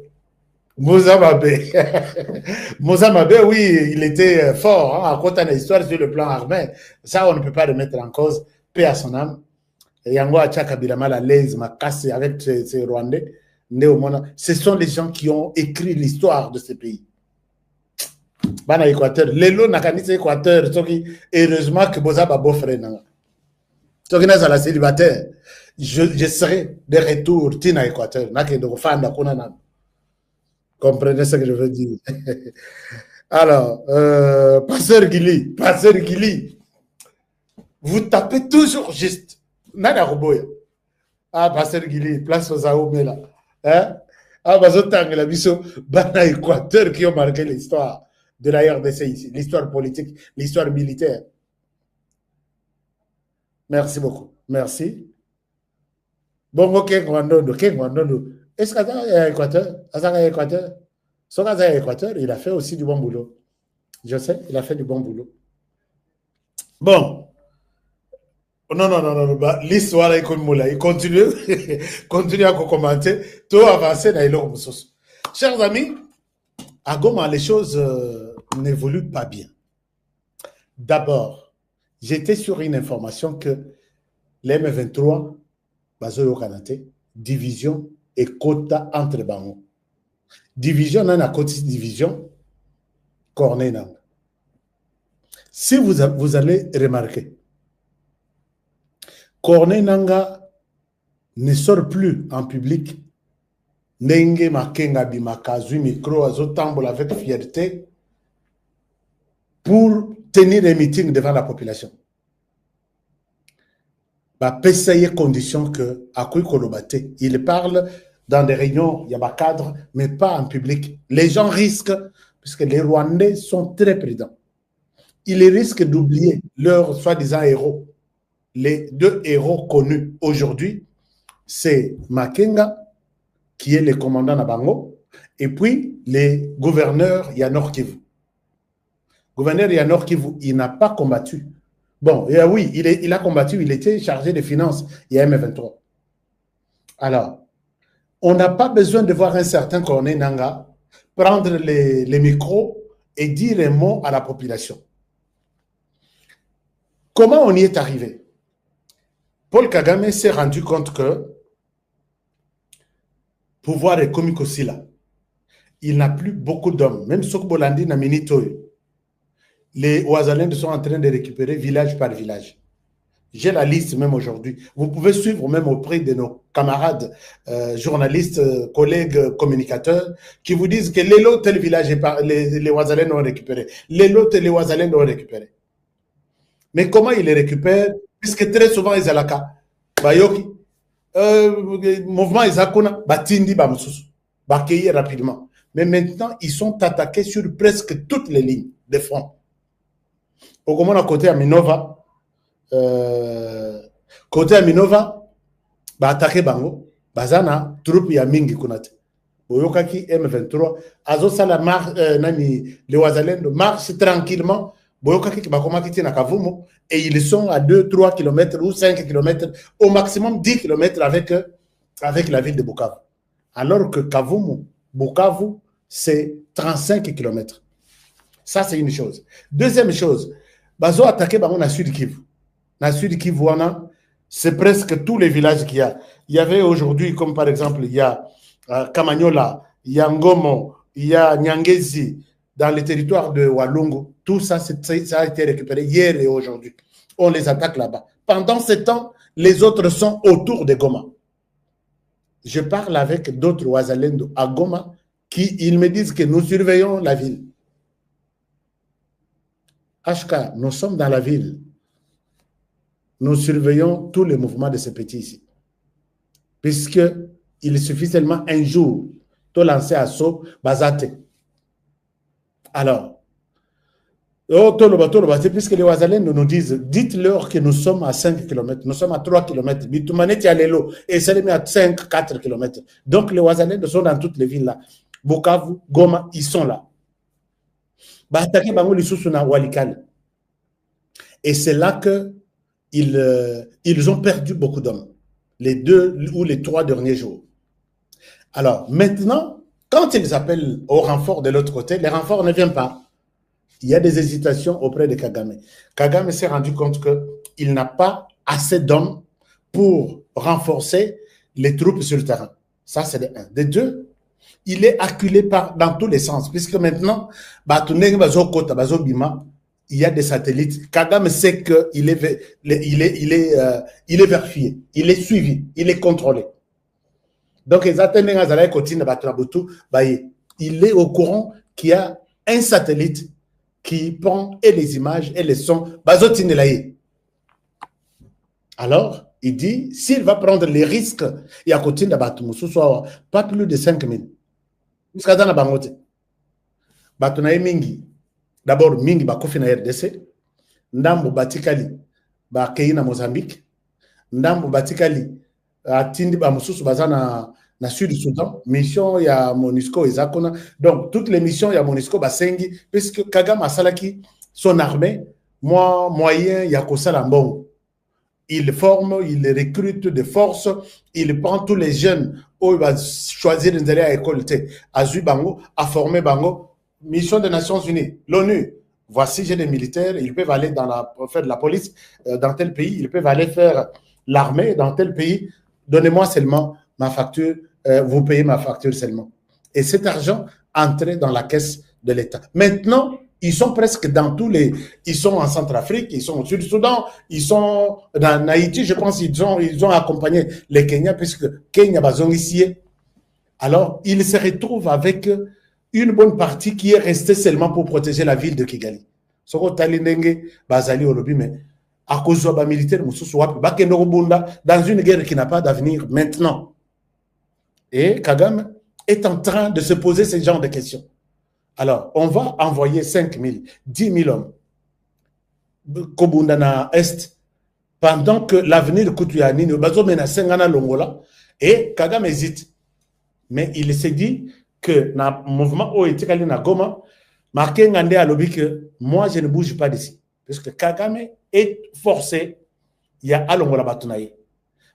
Mozamabé. Mozamabé, oui, il était fort, à côté de l'histoire sur le plan armé. Ça, on ne peut pas le mettre en cause. Paix à son âme. Yango Achakabirama, la l'aise, m'a cassé avec ces Rwandais. Ce sont les gens qui ont écrit l'histoire de ce pays. Bana Équateur, Lelo Nakanise Équateur, heureusement que Boza Babo frère. Toki na la célibataire, je serai de retour Tina Équateur, nake de fanda kuna. Comprenez ce que je veux dire. Alors, Pasteur Guili, vous tapez toujours juste. Nada Roboya. Pasteur Guili, place aux Aoumela. Hein? Bazotang la biso, Bana Équateur qui ont marqué l'histoire de la RDC ici, l'histoire politique, l'histoire militaire. Merci beaucoup. Merci. Bon, ok, est-ce qu'il y a Équateur? Son Équateur, il a fait aussi du bon boulot. Je sais, il a fait du bon boulot. Bon. Non. L'histoire est comme Moula. Il continue à commenter. Tout avancer dans les chers amis, à Goma, les choses n'évoluent pas bien. D'abord, j'étais sur une information que les M23, Bazoyo Kanate, division et quota entre Bango. Division, on a côté division, Corneille. Si vous allez remarquer, Corneille Nanga ne sort plus en public. Nenge Makenga Bimakazu micro azotambola avec fierté pour tenir des meetings devant la population. Pessaye condition que Akui Kolobate, il parle dans des réunions, il y a des cadres, mais pas en public. Les gens risquent, puisque les Rwandais sont très prudents, ils risquent d'oublier leurs soi-disant héros. Les deux héros connus aujourd'hui, c'est Makenga, qui est le commandant Nabango, et puis les gouverneurs Yanor Kivu. Gouverneur Yanor Kivu, il n'a pas combattu. Bon, oui, il a combattu, il était chargé des finances, il y a M23. Alors, on n'a pas besoin de voir un certain Corneille Nanga prendre les micros et dire un mot à la population. Comment on y est arrivé? Paul Kagame s'est rendu compte que pouvoir économique aussi là, il n'a plus beaucoup d'hommes. Même Sokbolandi n'a minitoy. Les Ouazalènes sont en train de récupérer village par village. J'ai la liste même aujourd'hui. Vous pouvez suivre même auprès de nos camarades journalistes, collègues, communicateurs, qui vous disent que les lots, tel village, les Ouazalènes ont récupéré. Les lots, les Ouazalènes ont récupéré. Mais comment ils les récupèrent? Puisque très souvent, ils ont la cas. Bayoki, mouvement Isakuna, Batindi, Bamsous, Bakéi rapidement. Mais maintenant, ils sont attaqués sur presque toutes les lignes de front. Au moment à côté à Minova, côté à Minova, ba attaqué Bango, Bazana, troupe ya mingi kunate. Boyokaki M23, Azosala nani, les Ouazalènes marchent tranquillement. Boyokaki Bakomaki na Kavumo, et ils sont à 2-3 km ou 5 km, au maximum 10 km avec la ville de Bukavu. Alors que Kavumo, Bukavu, c'est 35 km. Ça, c'est une chose. Deuxième chose, Bazo attaqué Bango na Sud Kivu. Na Sud Kivu, c'est presque tous les villages qu'il y a. Il y avait aujourd'hui, comme par exemple, il y a Kamanyola, il y a Ngomo, il y a Nyangezi, dans le territoire de Walungu. Tout ça, ça a été récupéré hier et aujourd'hui. On les attaque là-bas. Pendant ce temps, les autres sont autour de Goma. Je parle avec d'autres Ouazalendo à Goma qui ils me disent que nous surveillons la ville. HK, nous sommes dans la ville. Nous surveillons tous les mouvements de ces petits ici. Puisqu'il suffit seulement un jour de lancer assaut, Bazate. Alors, puisque les Ouazalènes nous disent, dites-leur que nous sommes à 5 km, nous sommes à 3 km, Bitumaneti à Lelo, et Salemi à 5-4 km. Donc les Ouazalènes sont dans toutes les villes là. Bukavu, Goma, ils sont là. Et c'est là qu'ils ont perdu beaucoup d'hommes, les 2 ou les 3 derniers jours. Alors maintenant, quand ils appellent au renfort de l'autre côté, les renforts ne viennent pas. Il y a des hésitations auprès de Kagame. Kagame s'est rendu compte qu'il n'a pas assez d'hommes pour renforcer les troupes sur le terrain. Ça, c'est de 1. De 2, il est acculé dans tous les sens, puisque maintenant, il y a des satellites. Kagame sait qu'il est, il est vérifié, il est suivi, il est contrôlé. Donc, il est au courant qu'il y a un satellite qui prend et les images et les sons. Alors, il dit, s'il va prendre les risques, il y a côté de pas plus de 5 000. Jusqu'à dans la bangote. Mingi. D'abord, Mingi bakofi na RDC. Ndambo batikali bakei na Mozambique. Ndambo batikali atindi ba mususu bazana na Sud du Soudan, mission ya MONUSCO et Zakona. Donc, toutes les missions ya MONUSCO basengi, puisque Kagame a salaki son armée, moyen ya kosala mbongo. Il forme, il recrute des forces, il prend tous les jeunes où il va choisir une école, à Bango, à former Bango. Mission des Nations Unies, l'ONU. Voici, j'ai des militaires, ils peuvent aller faire de la police dans tel pays, ils peuvent aller faire l'armée dans tel pays. Donnez-moi seulement ma facture, vous payez ma facture seulement. Et cet argent entrait dans la caisse de l'État. Maintenant, ils sont presque dans tous les... Ils sont en Centrafrique, ils sont au Sud-Soudan, ils sont dans Haïti, je pense qu'ils ont accompagné les Kenyans, puisque Kenya bazong ici. Alors, ils se retrouvent avec une bonne partie qui est restée seulement pour protéger la ville de Kigali. Soko talindenge bazali olobi, mais à cause de la militaire, dans une guerre qui n'a pas d'avenir maintenant. Et Kagame est en train de se poser ce genre de questions. Alors, on va envoyer 5 000, 10 000 hommes Kobundana Est pendant que l'avenir de Koutouyanini, Longola, et Kagame hésite. Mais il s'est dit que dans le mouvement Oetikali na Goma, marqué Ngande a lobby que moi je ne bouge pas d'ici. Parce que Kagame est forcé, il y a Alongola Batunaye.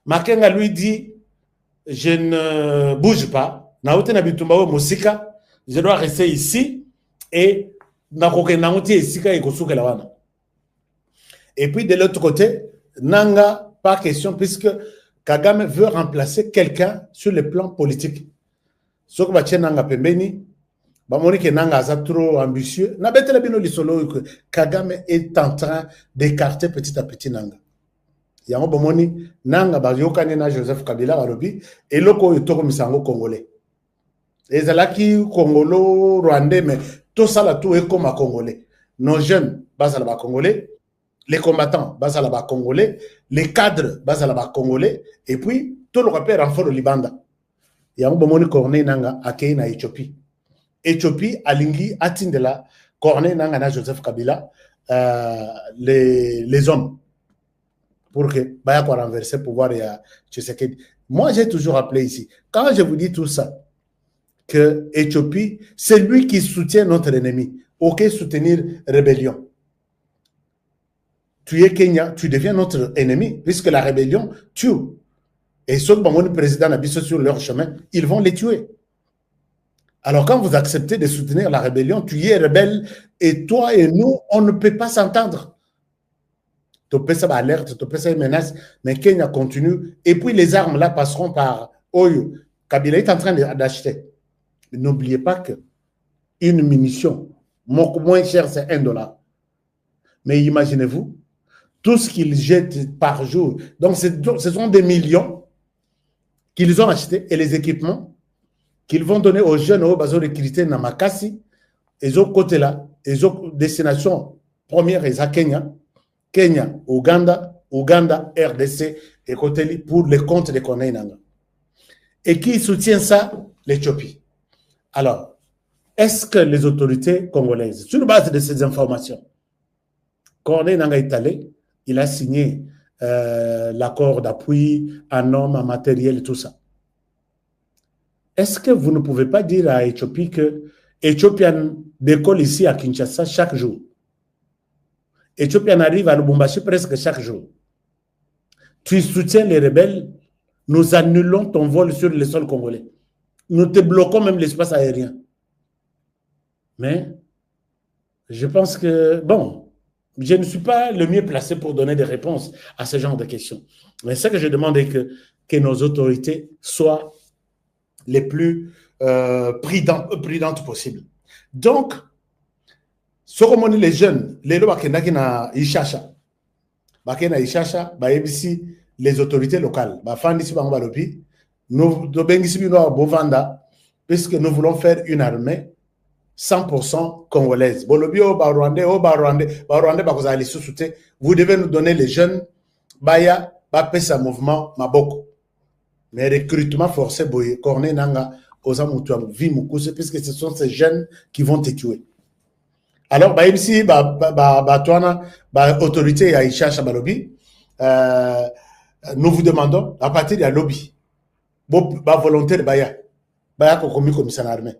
Marqué lui dit je ne bouge pas, Naote Nabitumba Mosika. Je dois rester ici et Et puis de l'autre côté, Nanga, pas question, puisque Kagame veut remplacer quelqu'un sur le plan politique. Ce que va Nanga Pembeni, Monique Nanga est trop ambitieux. Kagame est en train d'écarter petit à petit Nanga. Il y a un bomoni, Nanga Bayokanena Joseph Kabila Barobi, et loko yotoko misango congolais. Et c'est là qui congolo rwandais, mais tout ça là tout est comme à congolais. Nos jeunes, bas à la congolais, les combattants, bas à la congolais, les cadres, bas à la congolais, et puis tout le rappel renfort au Libanda. Il y a un bomoni corné Nanga akei na Éthiopie. Éthiopie, Alingi, Atindela, Corné, Nangana, Joseph Kabila, les hommes, pour que Baya quoi renverser le pouvoir. Moi, j'ai toujours appelé ici, quand je vous dis tout ça, que Éthiopie, c'est lui qui soutient notre ennemi, ok, soutenir rébellion. Tu es Kenya, tu deviens notre ennemi, puisque la rébellion tue. Et ceux qui ont le président Nabiso sur leur chemin, ils vont les tuer. Alors, quand vous acceptez de soutenir la rébellion, tu y es rebelle, et toi et nous, on ne peut pas s'entendre. Tu peux ça alerte, tu peux ça menace, mais Kenya continue. Et puis, les armes là passeront par Oyo. Kabila est en train d'acheter. N'oubliez pas qu'une munition, moins chère, c'est $1. Mais imaginez-vous, tout ce qu'ils jettent par jour. Donc, ce sont des millions qu'ils ont achetés et les équipements qu'ils vont donner aux jeunes au bateau recrutés dans Makassi, et autres côté là, et autres destinations premières, et à Kenya, Kenya, Ouganda, RDC, et côté pour les comptes de Konainanga. Et qui soutient ça? L'Éthiopie. Alors, est-ce que les autorités congolaises, sur la base de ces informations, Konainanga est allé, il a signé l'accord d'appui en hommes, en matériel et tout ça. Est-ce que vous ne pouvez pas dire à Éthiopie que Éthiopian décolle ici à Kinshasa chaque jour? Éthiopian arrive à Lubumbashi presque chaque jour. Tu soutiens les rebelles, nous annulons ton vol sur le sol congolais. Nous te bloquons même l'espace aérien. Mais je pense que, bon, je ne suis pas le mieux placé pour donner des réponses à ce genre de questions. Mais ce que je demande est que nos autorités soient les plus prudentes possibles. Donc, ce qu'on dit les jeunes, les gens qui na Ishasha, les autorités locales, puisque nous voulons faire une armée 100% congolaise. Vous devez nous donner les jeunes, Baya, Bapesa mouvement, Maboko. Mais recrutement forcé, Corné Nanga, puisque ce sont ces jeunes qui vont te tuer. Alors, ici, autorité à Ishacha Balobi, nous vous demandons, à partir de la lobby, volontaire, Baya commis commissaire armée.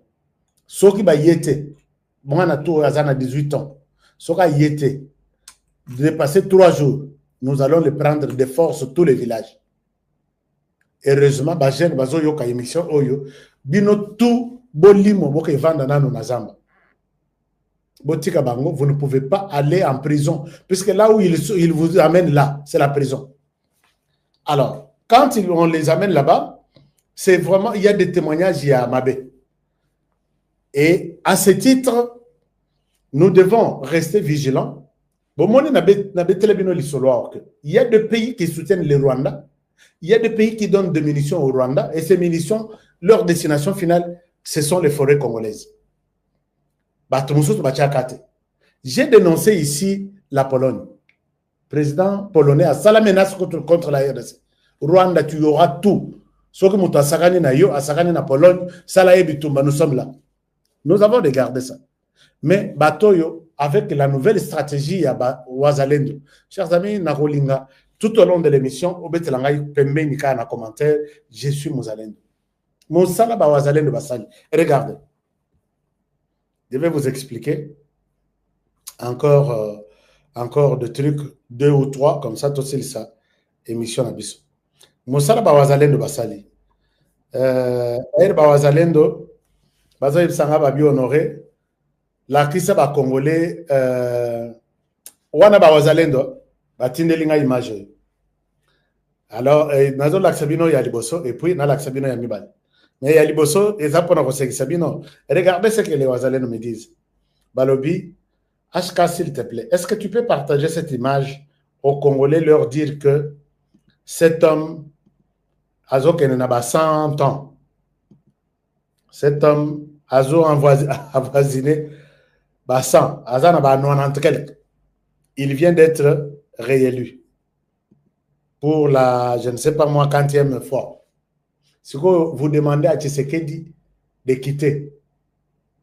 Ceux qui y étaient, moi, à 18 ans, ceux qui y étaient, de passer 3 jours, nous allons les prendre de force tous les villages. Heureusement, Bajen, Bazoyo, émission, Oyo, Bino, tout, Bolimo, Boke, Vandana, Nazamba. Botika Bango, vous ne pouvez pas aller en prison, puisque là où ils vous amènent là, c'est la prison. Alors, quand on les amène là-bas, c'est vraiment, il y a des témoignages, il y a Mabé. Et à ce titre, nous devons rester vigilants. Il y a des pays qui soutiennent le Rwanda. Il y a des pays qui donnent des munitions au Rwanda. Et ces munitions, leur destination finale, ce sont les forêts congolaises. J'ai dénoncé ici la Pologne. Le président polonais a ça la menace contre la RDC. Rwanda, tu auras tout. Ce que nous avons na Pologne, ça la nous sommes là. Nous avons regardé ça. Mais Batoyo, avec la nouvelle stratégie à Wazalendo, chers amis, Narolinga, tout au long de l'émission, commentaire, je suis Mouzalendo. Moussala Wazalendo Basali. Regardez. Je vais vous expliquer encore de trucs, 2 ou 3, comme ça, tout c'est ça, émission à Bissou. Moussala Wazalendo Basali. Wazalendo, Bazoïb Sanga Babi honoré, la Kissa Congolais, Wana Wazalendo, batindelinga image. Alors, nazo l'axabino ya liboso et puis na l'axabino ya mibali. Mais ya liboso eza pona ko sabino. Regardez ce que les Wazalendo me disent. Balobi, HK s'il te plaît, est-ce que tu peux partager cette image aux Congolais, leur dire que cet homme Azo Kenenaba 100 ans. Cet homme Azo avoisiné 100, Azana 90 quelques. Il vient d'être réélu pour la, je ne sais pas moi, quantième fois. Si vous demandez à Tshisekedi de quitter,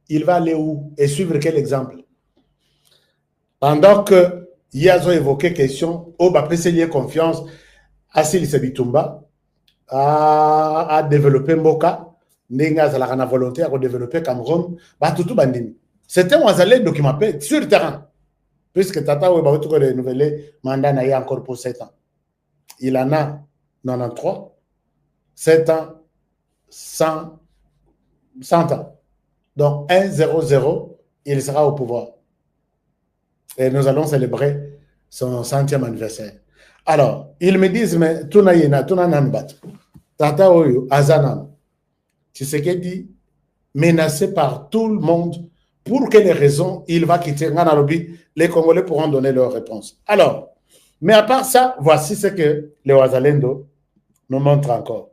il va aller où et suivre quel exemple? Pendant que Yazo évoqué question, au Bapeselier confiance, Assil Sebitumba a développé Mboka, Nenga Zalakana volonté à développer Cameroun, Batutu Bandini. C'était un Wazalendo qui m'appelle sur le terrain. Puisque Tata Ouébautu a renouvelé mandat Naya encore pour 7 ans. Il en a 93, 7 ans, 100 ans. Donc 1-0-0, il sera au pouvoir. Et nous allons célébrer son 100e anniversaire. Alors, ils me disent, mais tout n'a Tata Oyo, Azanam, Tshisekedi, menacé par tout le monde, pour quelles raisons il va quitter Nganalobi, les Congolais pourront donner leur réponse. Alors, mais à part ça, voici ce que les Wazalendo nous montrent encore.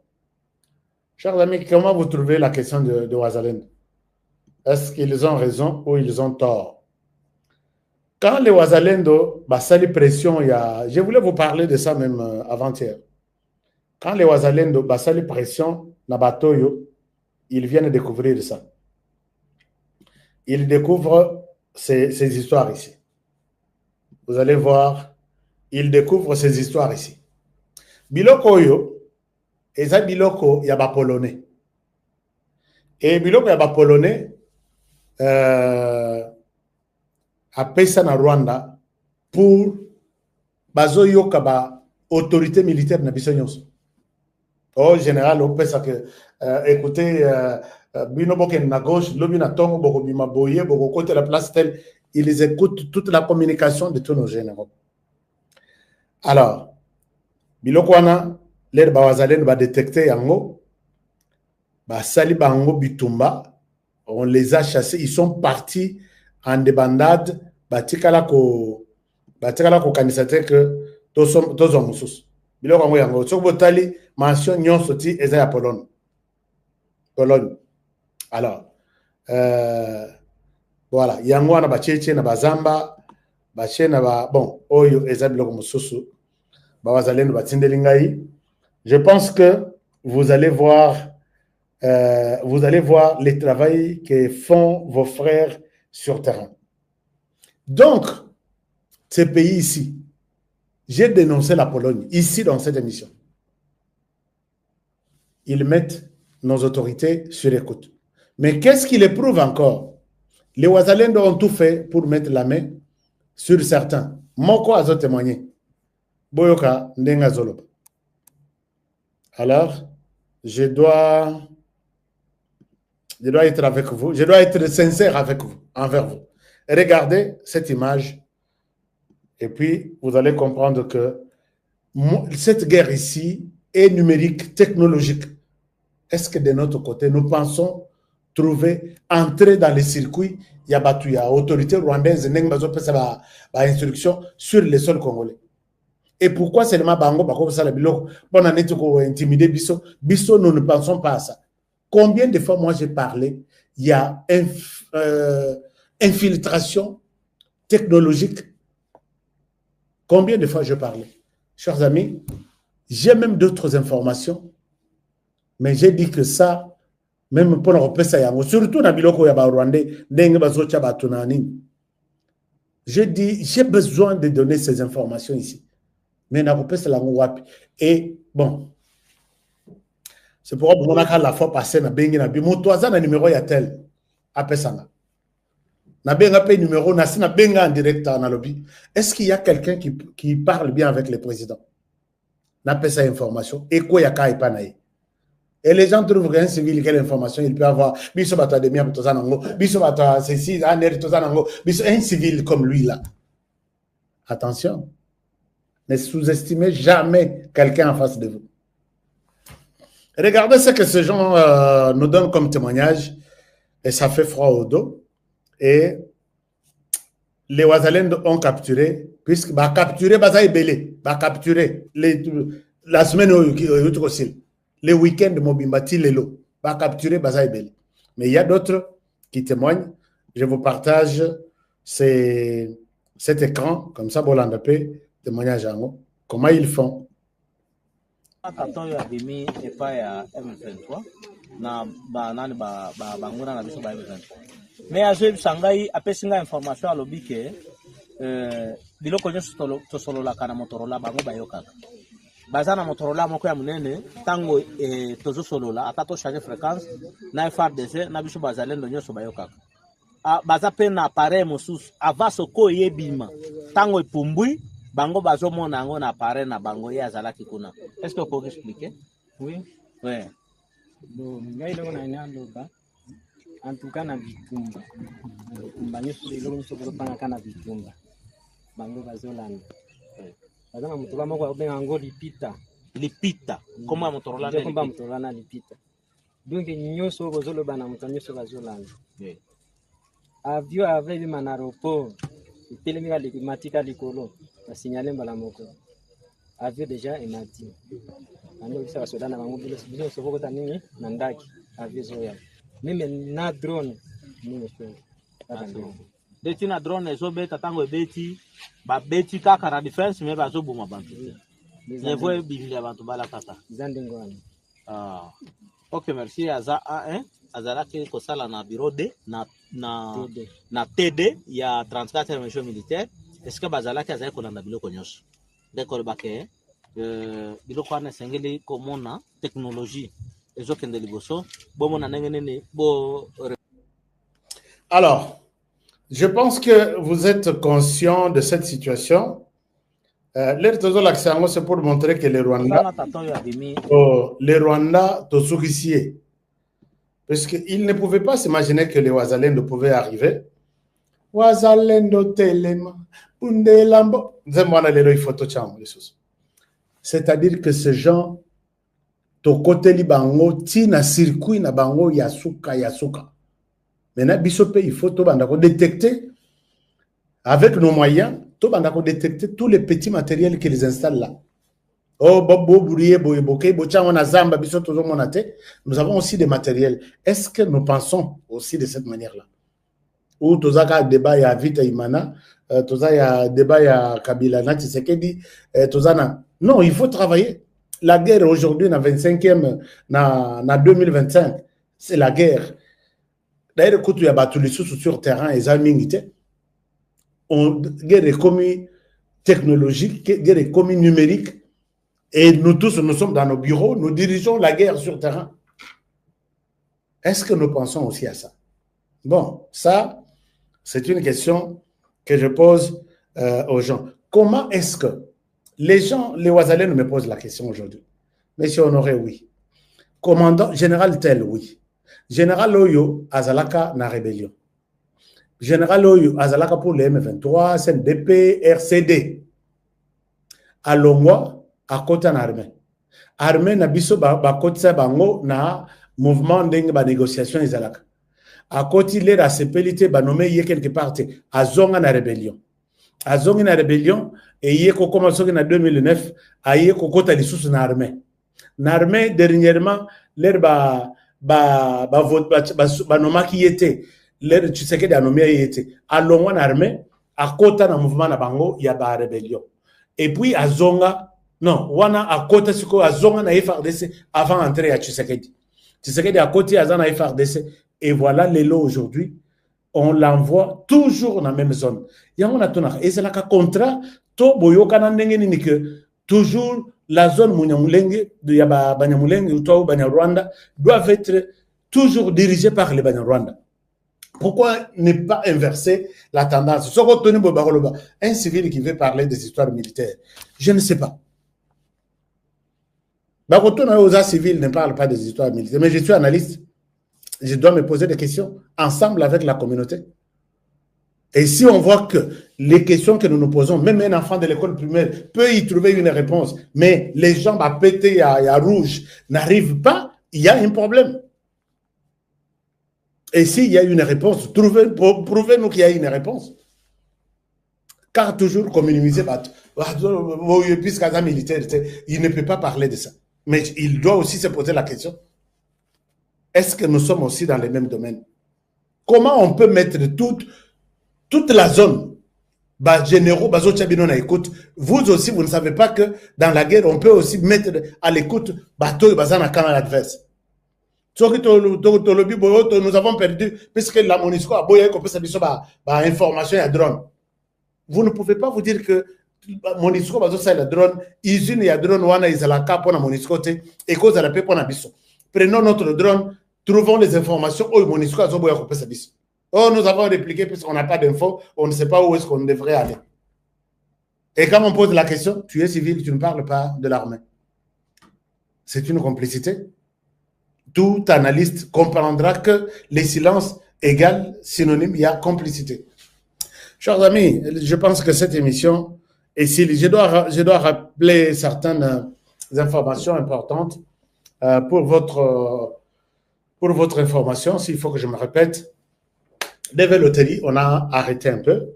Chers amis, comment vous trouvez la question de Wazalendo? Est-ce qu'ils ont raison ou ils ont tort? Quand les Wazalendo, sali pression, je voulais vous parler de ça même avant-hier. Quand les Wazalendo, sali pression, na batoyo, ils viennent découvrir ça. Ils découvrent ces histoires ici. Vous allez voir, ils découvrent ces histoires ici. Biloko yo, eza biloko yaba polonais. Et biloko yaba polonais, appelle ça na Rwanda pour bazo yoka ba autorité militaire na biso nyonso. Au général, on peut ça que écoutez bino boken na gauche, lobi na tongo boko bima boye boko côté la place telle, ils écoutent toute la communication de tous nos généraux. Alors, biloko wana les bawazalen va détecter yango ba sali bango bitumba, on les a chassés, ils sont partis en débandade, batikala ko kanisate que tozo mususu biloko yango yango soko botali mention nyonso ti eza ya Pologne. Alors voilà, yango wana bacheche na bazamba bache na ba bon oyo eza biloko mususu bawazalendo batindeli ngai. Je pense que vous allez voir les travail que font vos frères sur terrain. Donc, ce pays ici, j'ai dénoncé la Pologne, ici dans cette émission. Ils mettent nos autorités sur écoute. Mais qu'est-ce qui les prouve encore? Les Wazalendo ont tout fait pour mettre la main sur certains. Moko a témoigné. Boyoka Ndenga Zoloba. Alors, je dois être avec vous, je dois être sincère avec vous, envers vous. Regardez cette image et puis vous allez comprendre que cette guerre ici est numérique, technologique. Est-ce que de notre côté, nous pensons trouver, entrer dans les circuits, il y a autorité rwandaise, instruction sur les sols congolais. Et pourquoi seulement Bango, Bako, Salabilo, bon, on est intimidé, Bisso, nous ne pensons pas à ça. Combien de fois, moi, j'ai parlé, il y a infiltration technologique. Combien de fois je parlais? Chers amis, j'ai même d'autres informations, mais j'ai dit que ça, même pour le ça, surtout dans le Rwandais, j'ai dit, j'ai besoin de donner ces informations ici. Mais et bon, c'est pourquoi on a la fois passée, na bengi na bimotoaza na numéro ya tel apesanga. Na benga pe numéro na sina benga en direct na lobby. Est-ce qu'il y a quelqu'un qui parle bien avec le président? Na pesa information et quoi ya kai panaï. Et les gens trouvent qu'un civil quelle information il peut avoir. Biso bata de mia tozanango, biso bata ceci aner tozanango, biso un civil comme lui là. Attention. Ne sous-estimez jamais quelqu'un en face de vous. Regardez ce que ces gens nous donnent comme témoignage et ça fait froid au dos. Et les Ouazalènes ont capturé, puisque bah capturé, bah ça est belé, bah capturé la semaine les week-ends Mobimbati Lelo, bah capturé, bah ça est belé. Mais il y a d'autres qui témoignent. Je vous partage cet écran, comme ça, Bolanda P, témoignage en haut. Comment ils font? Carton ya bimi epa ya M23 na banani banguna na biso ba M23 mais azo sangai apesinga information alobi ke biloko nyonso tosololaka na Motorola bango bayokaka baza na Motorola moko ya munene tango tozosolola ata to changer fréquence na FRDC na biso bazalendo nyonso bayokaka baza pe na appareil mosusu ava soko yebima tango epumbwi bango bazo mona ngo na appareil na bango ya zalaki kuna. Est-ce que vous pouvez expliquer? Oui. Ouais. Bon, ngai lo na ina loba. En tout cas na bitumba. Banyo silo nso ko panga kana bitumba. Bango bazolanda. Baza na Motorola moko obenga ngo lipita. Lipita. Comment Motorola na lipita? Motorola na lipita. Donc nyoso bozoloba na Motorola nyoso bazolanda. Oui. Avion avec le aéroport. Telemika limatika likolo. La signalé mbala moko. Avion déjà est mati. Ando bisa basoda na bango bilo soko tanini na ndaki avion zoya. Meme na drone ni mesho. Beti na drone ezo beta tango beti ba beti kaka na defense me bazo boma bantu. Ne voye bilia bantu bala kaka. Zandengo wana. Ah. OK, merci Aza A1. Azala ke ko sala na bureau D na TD ya 34 émission militaire. Est-ce que bazala ke azala ko na biloko nyonso? D'accord bake biloko wana sengeli komona technologie ezokende liboso bomona nene bo. Alors, je pense que vous êtes conscient de cette situation. L'accent, c'est pour montrer que les Rwandais sont parce qu'ils ne pouvaient pas s'imaginer que les Ouazalendo pouvaient arriver. Ouazalendo telema, undelambo. C'est-à-dire que ces gens, to côté libango, ti na circuit na bango yasuka. Maintenant, bisope, il faut détecter avec nos moyens, détecter tous les petits matériels qu'ils installent là. Oh, nous avons aussi des matériels. Est-ce que nous pensons aussi de cette manière-là? Ou tout ça, débat, il y a Vita Imana, tout ça, il y a débat, il y a Kabila, Tshisekedi, tout ça. Non, il faut travailler. La guerre aujourd'hui, na 25e, na 2025, c'est la guerre. D'ailleurs, quand il y a battu les sous sur terrain, les amis, guerre est commis technologique, guerre est commis numérique. Et nous tous, nous sommes dans nos bureaux, nous dirigeons la guerre sur terrain. Est-ce que nous pensons aussi à ça? Bon, ça, c'est une question que je pose aux gens. Comment est-ce que les gens, les Ouazalais me posent la question aujourd'hui? Monsieur Honoré, oui. Commandant, général tel, oui. Général Oyo, Azalaka, na rébellion. Général Oyo, Azalaka pour les M23, CNDP, RCD. Alongwa, à côté en armée. Armée na biso ba côté bango na mouvement ndenge ba négociation ezalaka. À côté les la CPLT ba nommé yé quelque part à zonga na rébellion. À zonga na rébellion et yé ko commencé en 2009 a yé ko kota lisusu na armée. Na armée dernièrement l'air ba vote ba nomaki yete l'air Tshisekedi a nommé yete. Alongwa na armée à côté na mouvement na bango ya ba rébellion. Et puis à zonga non, wana à côté siko azonga na FRDC avant d'entrer à Tshisekedi. Tshisekedi à côté azana FRDC et voilà les lots aujourd'hui, on l'envoie toujours dans la même zone. Yango na tona et c'est là que contrat to boyoka na ndenge nini que toujours la zone Munyamulenge de yaba Banyamulenge ou to Banyarwanda doivent être toujours dirigés par les Banyarwanda. Pourquoi ne pas inverser la tendance? Un civil qui veut parler des histoires militaires, je ne sais pas. Aux civils ne parle pas des histoires militaires, mais je suis analyste. Je dois me poser des questions ensemble avec la communauté. Et si on voit que les questions que nous nous posons, même un enfant de l'école primaire peut y trouver une réponse, mais les gens à péter à rouge n'arrivent pas, il y a un problème. Et s'il y a une réponse, prouvez-nous qu'il y a une réponse. Car toujours comme minimiser, puisqu'il militaire, il ne peut pas parler de ça. Mais il doit aussi se poser la question, est-ce que nous sommes aussi dans les mêmes domaines? Comment on peut mettre toute la zone, généraux, écoute, vous aussi, vous ne savez pas que dans la guerre, on peut aussi mettre à l'écoute bateau et bazan à camp adverse. Nous avons perdu, puisque la MONUSCO a beau information et drone. Vous ne pouvez pas vous dire que MONUSCO a le drone, usine et drone, wana izalaka pour la MONUSCO et cause à la paix pour la biso. Prenons notre drone, trouvons les informations, oh, MONUSCO a beau couper sa biso. Oh, nous avons répliqué puisqu'on n'a pas d'infos, on ne sait pas où est-ce qu'on devrait aller. Et quand on pose la question, tu es civil, tu ne parles pas de l'armée. C'est une complicité. Tout analyste comprendra que les silences égale synonyme, il y a complicité. Chers amis, je pense que cette émission, et si je dois rappeler certaines informations importantes pour votre information, s'il faut que je me répète. Dès loterie, on a arrêté un peu.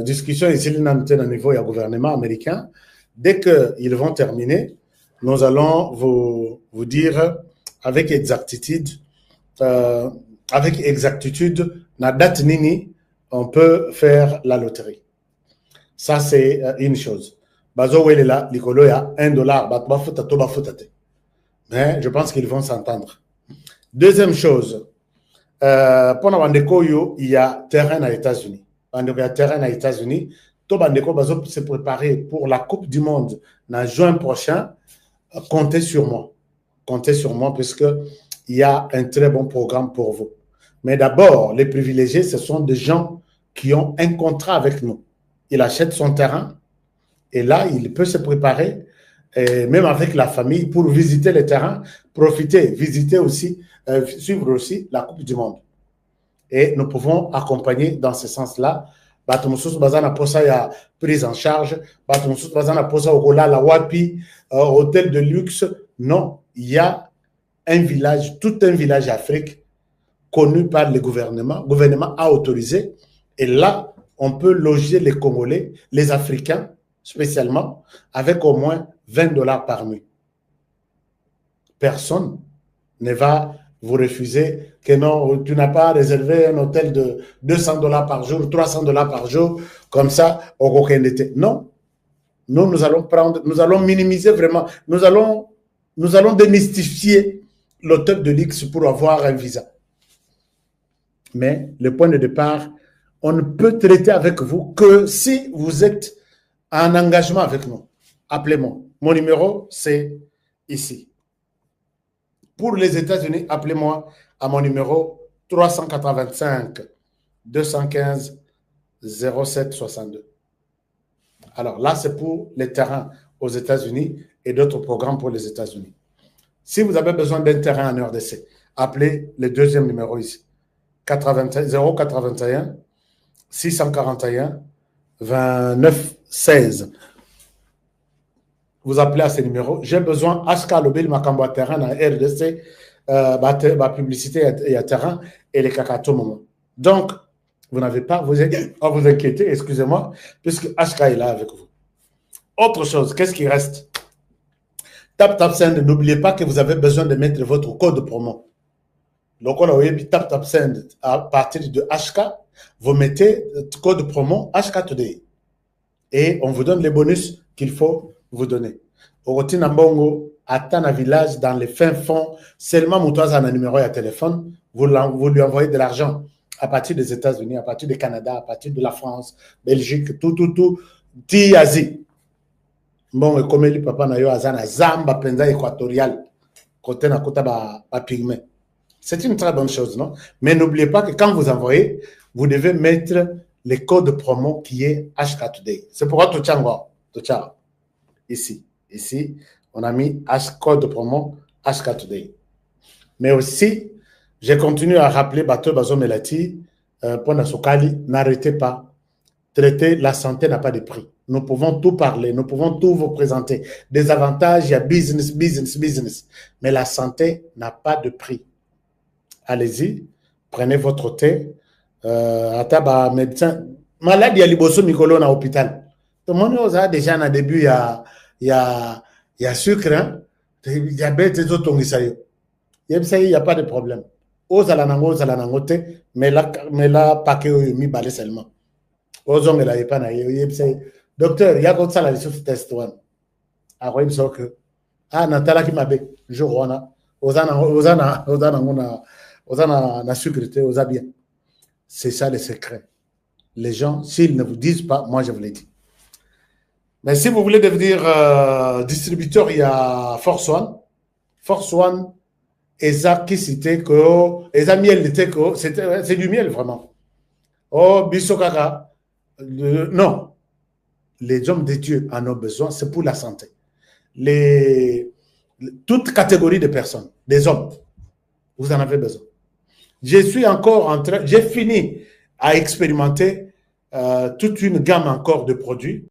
Discussion ici, au niveau du gouvernement américain. Dès qu'ils vont terminer, nous allons vous dire avec exactitude, la date nini, on peut faire la loterie. Ça, c'est une chose. Bazo est là, l'icolo y a $1, mais je pense qu'ils vont s'entendre. Deuxième chose, pour Bandeko, il y a terrain aux États-Unis. Il y a terrain aux États-Unis. Tout Bandeko va se préparer pour la Coupe du Monde en juin prochain. Comptez sur moi. Comptez sur moi puisqu'il y a un très bon programme pour vous. Mais d'abord, les privilégiés, ce sont des gens qui ont un contrat avec nous. Il achète son terrain et là, il peut se préparer, même avec la famille, pour visiter le terrain, profiter, visiter aussi, suivre aussi la Coupe du Monde. Et nous pouvons accompagner dans ce sens-là. Prise en charge, hôtel de luxe. Non, il y a un village, tout un village d'Afrique connu par le gouvernement. Le gouvernement a autorisé. Et là, on peut loger les Congolais, les Africains spécialement, avec au moins $20 par nuit. Personne ne va vous refuser que non, tu n'as pas réservé un hôtel de $200 par jour, $300 par jour, comme ça, au Kokendete. Non. Nous allons minimiser vraiment, nous allons démystifier l'hôtel de luxe pour avoir un visa. Mais le point de départ, on ne peut traiter avec vous que si vous êtes en engagement avec nous. Appelez-moi. Mon numéro, c'est ici. Pour les États-Unis, appelez-moi à mon numéro 385 215 0762. Alors là, c'est pour les terrains aux États-Unis et d'autres programmes pour les États-Unis. Si vous avez besoin d'un terrain en RDC, appelez le deuxième numéro ici. 081 641 29 16. Vous appelez à ce numéro. J'ai besoin HK Lobel Makambo à terrain dans RDC, publicité et à terrain et les Kakato Momo. Donc, vous n'avez pas à vous inquiéter, excusez-moi, puisque HK est là avec vous. Autre chose, qu'est-ce qui reste? TapTapSend, n'oubliez pas que vous avez besoin de mettre votre code promo. Donc, on a eu TapTapSend à partir de HK. Vous mettez le code promo HK Today. Et on vous donne les bonus qu'il faut vous donner. Au Rotina Mbongo, à Tana Village, dans les fins fonds, seulement Moutoise a un numéro et un téléphone, vous lui envoyez de l'argent à partir des États-Unis, à partir du Canada, à partir de la France, Belgique, tout, Asie. Bon, comme le papa n'a eu Azana, Zamba, Penza équatorial, côté na kota ba pygmée. C'est une très bonne chose, non? Mais n'oubliez pas que quand vous envoyez, vous devez mettre le code promo qui est HK Today. C'est pourquoi Tuchanga. Ici, on a mis code promo HK Today. Mais aussi, j'ai continué à rappeler Bateau Bazo Melati, Pona Sokali, n'arrêtez pas. Traiter la santé n'a pas de prix. Nous pouvons tout parler, nous pouvons tout vous présenter. Des avantages, il y a business, business, business. Mais la santé n'a pas de prix. Allez-y, prenez votre thé. Ataba médecin. Malade, il y a liboso Mikolo à l'hôpital. Tout le monde a déjà dans le début, il y a sucre, hein? Diabète, des autres, il n'y a pas de problème. Aux alanango, mais là, pas que mi balé seulement. Aux hommes, il n'y a pas de docteur, il y a comme ça la licence test one. Alors, il me semble que, Natala qui m'a dit, je vois, aux sécurité, aux bien. C'est ça le secret. Les gens, s'ils ne vous disent pas, moi je vous l'ai dit. Mais si vous voulez devenir distributeur, il y a Force One. Force One, Eza qui citait que, Eza miel était que, c'est du miel vraiment. Oh, Bissokaka, non. Les hommes de Dieu en ont besoin, c'est pour la santé. Toute catégorie de personnes, des hommes, vous en avez besoin. Je suis encore en train, j'ai fini à expérimenter toute une gamme encore de produits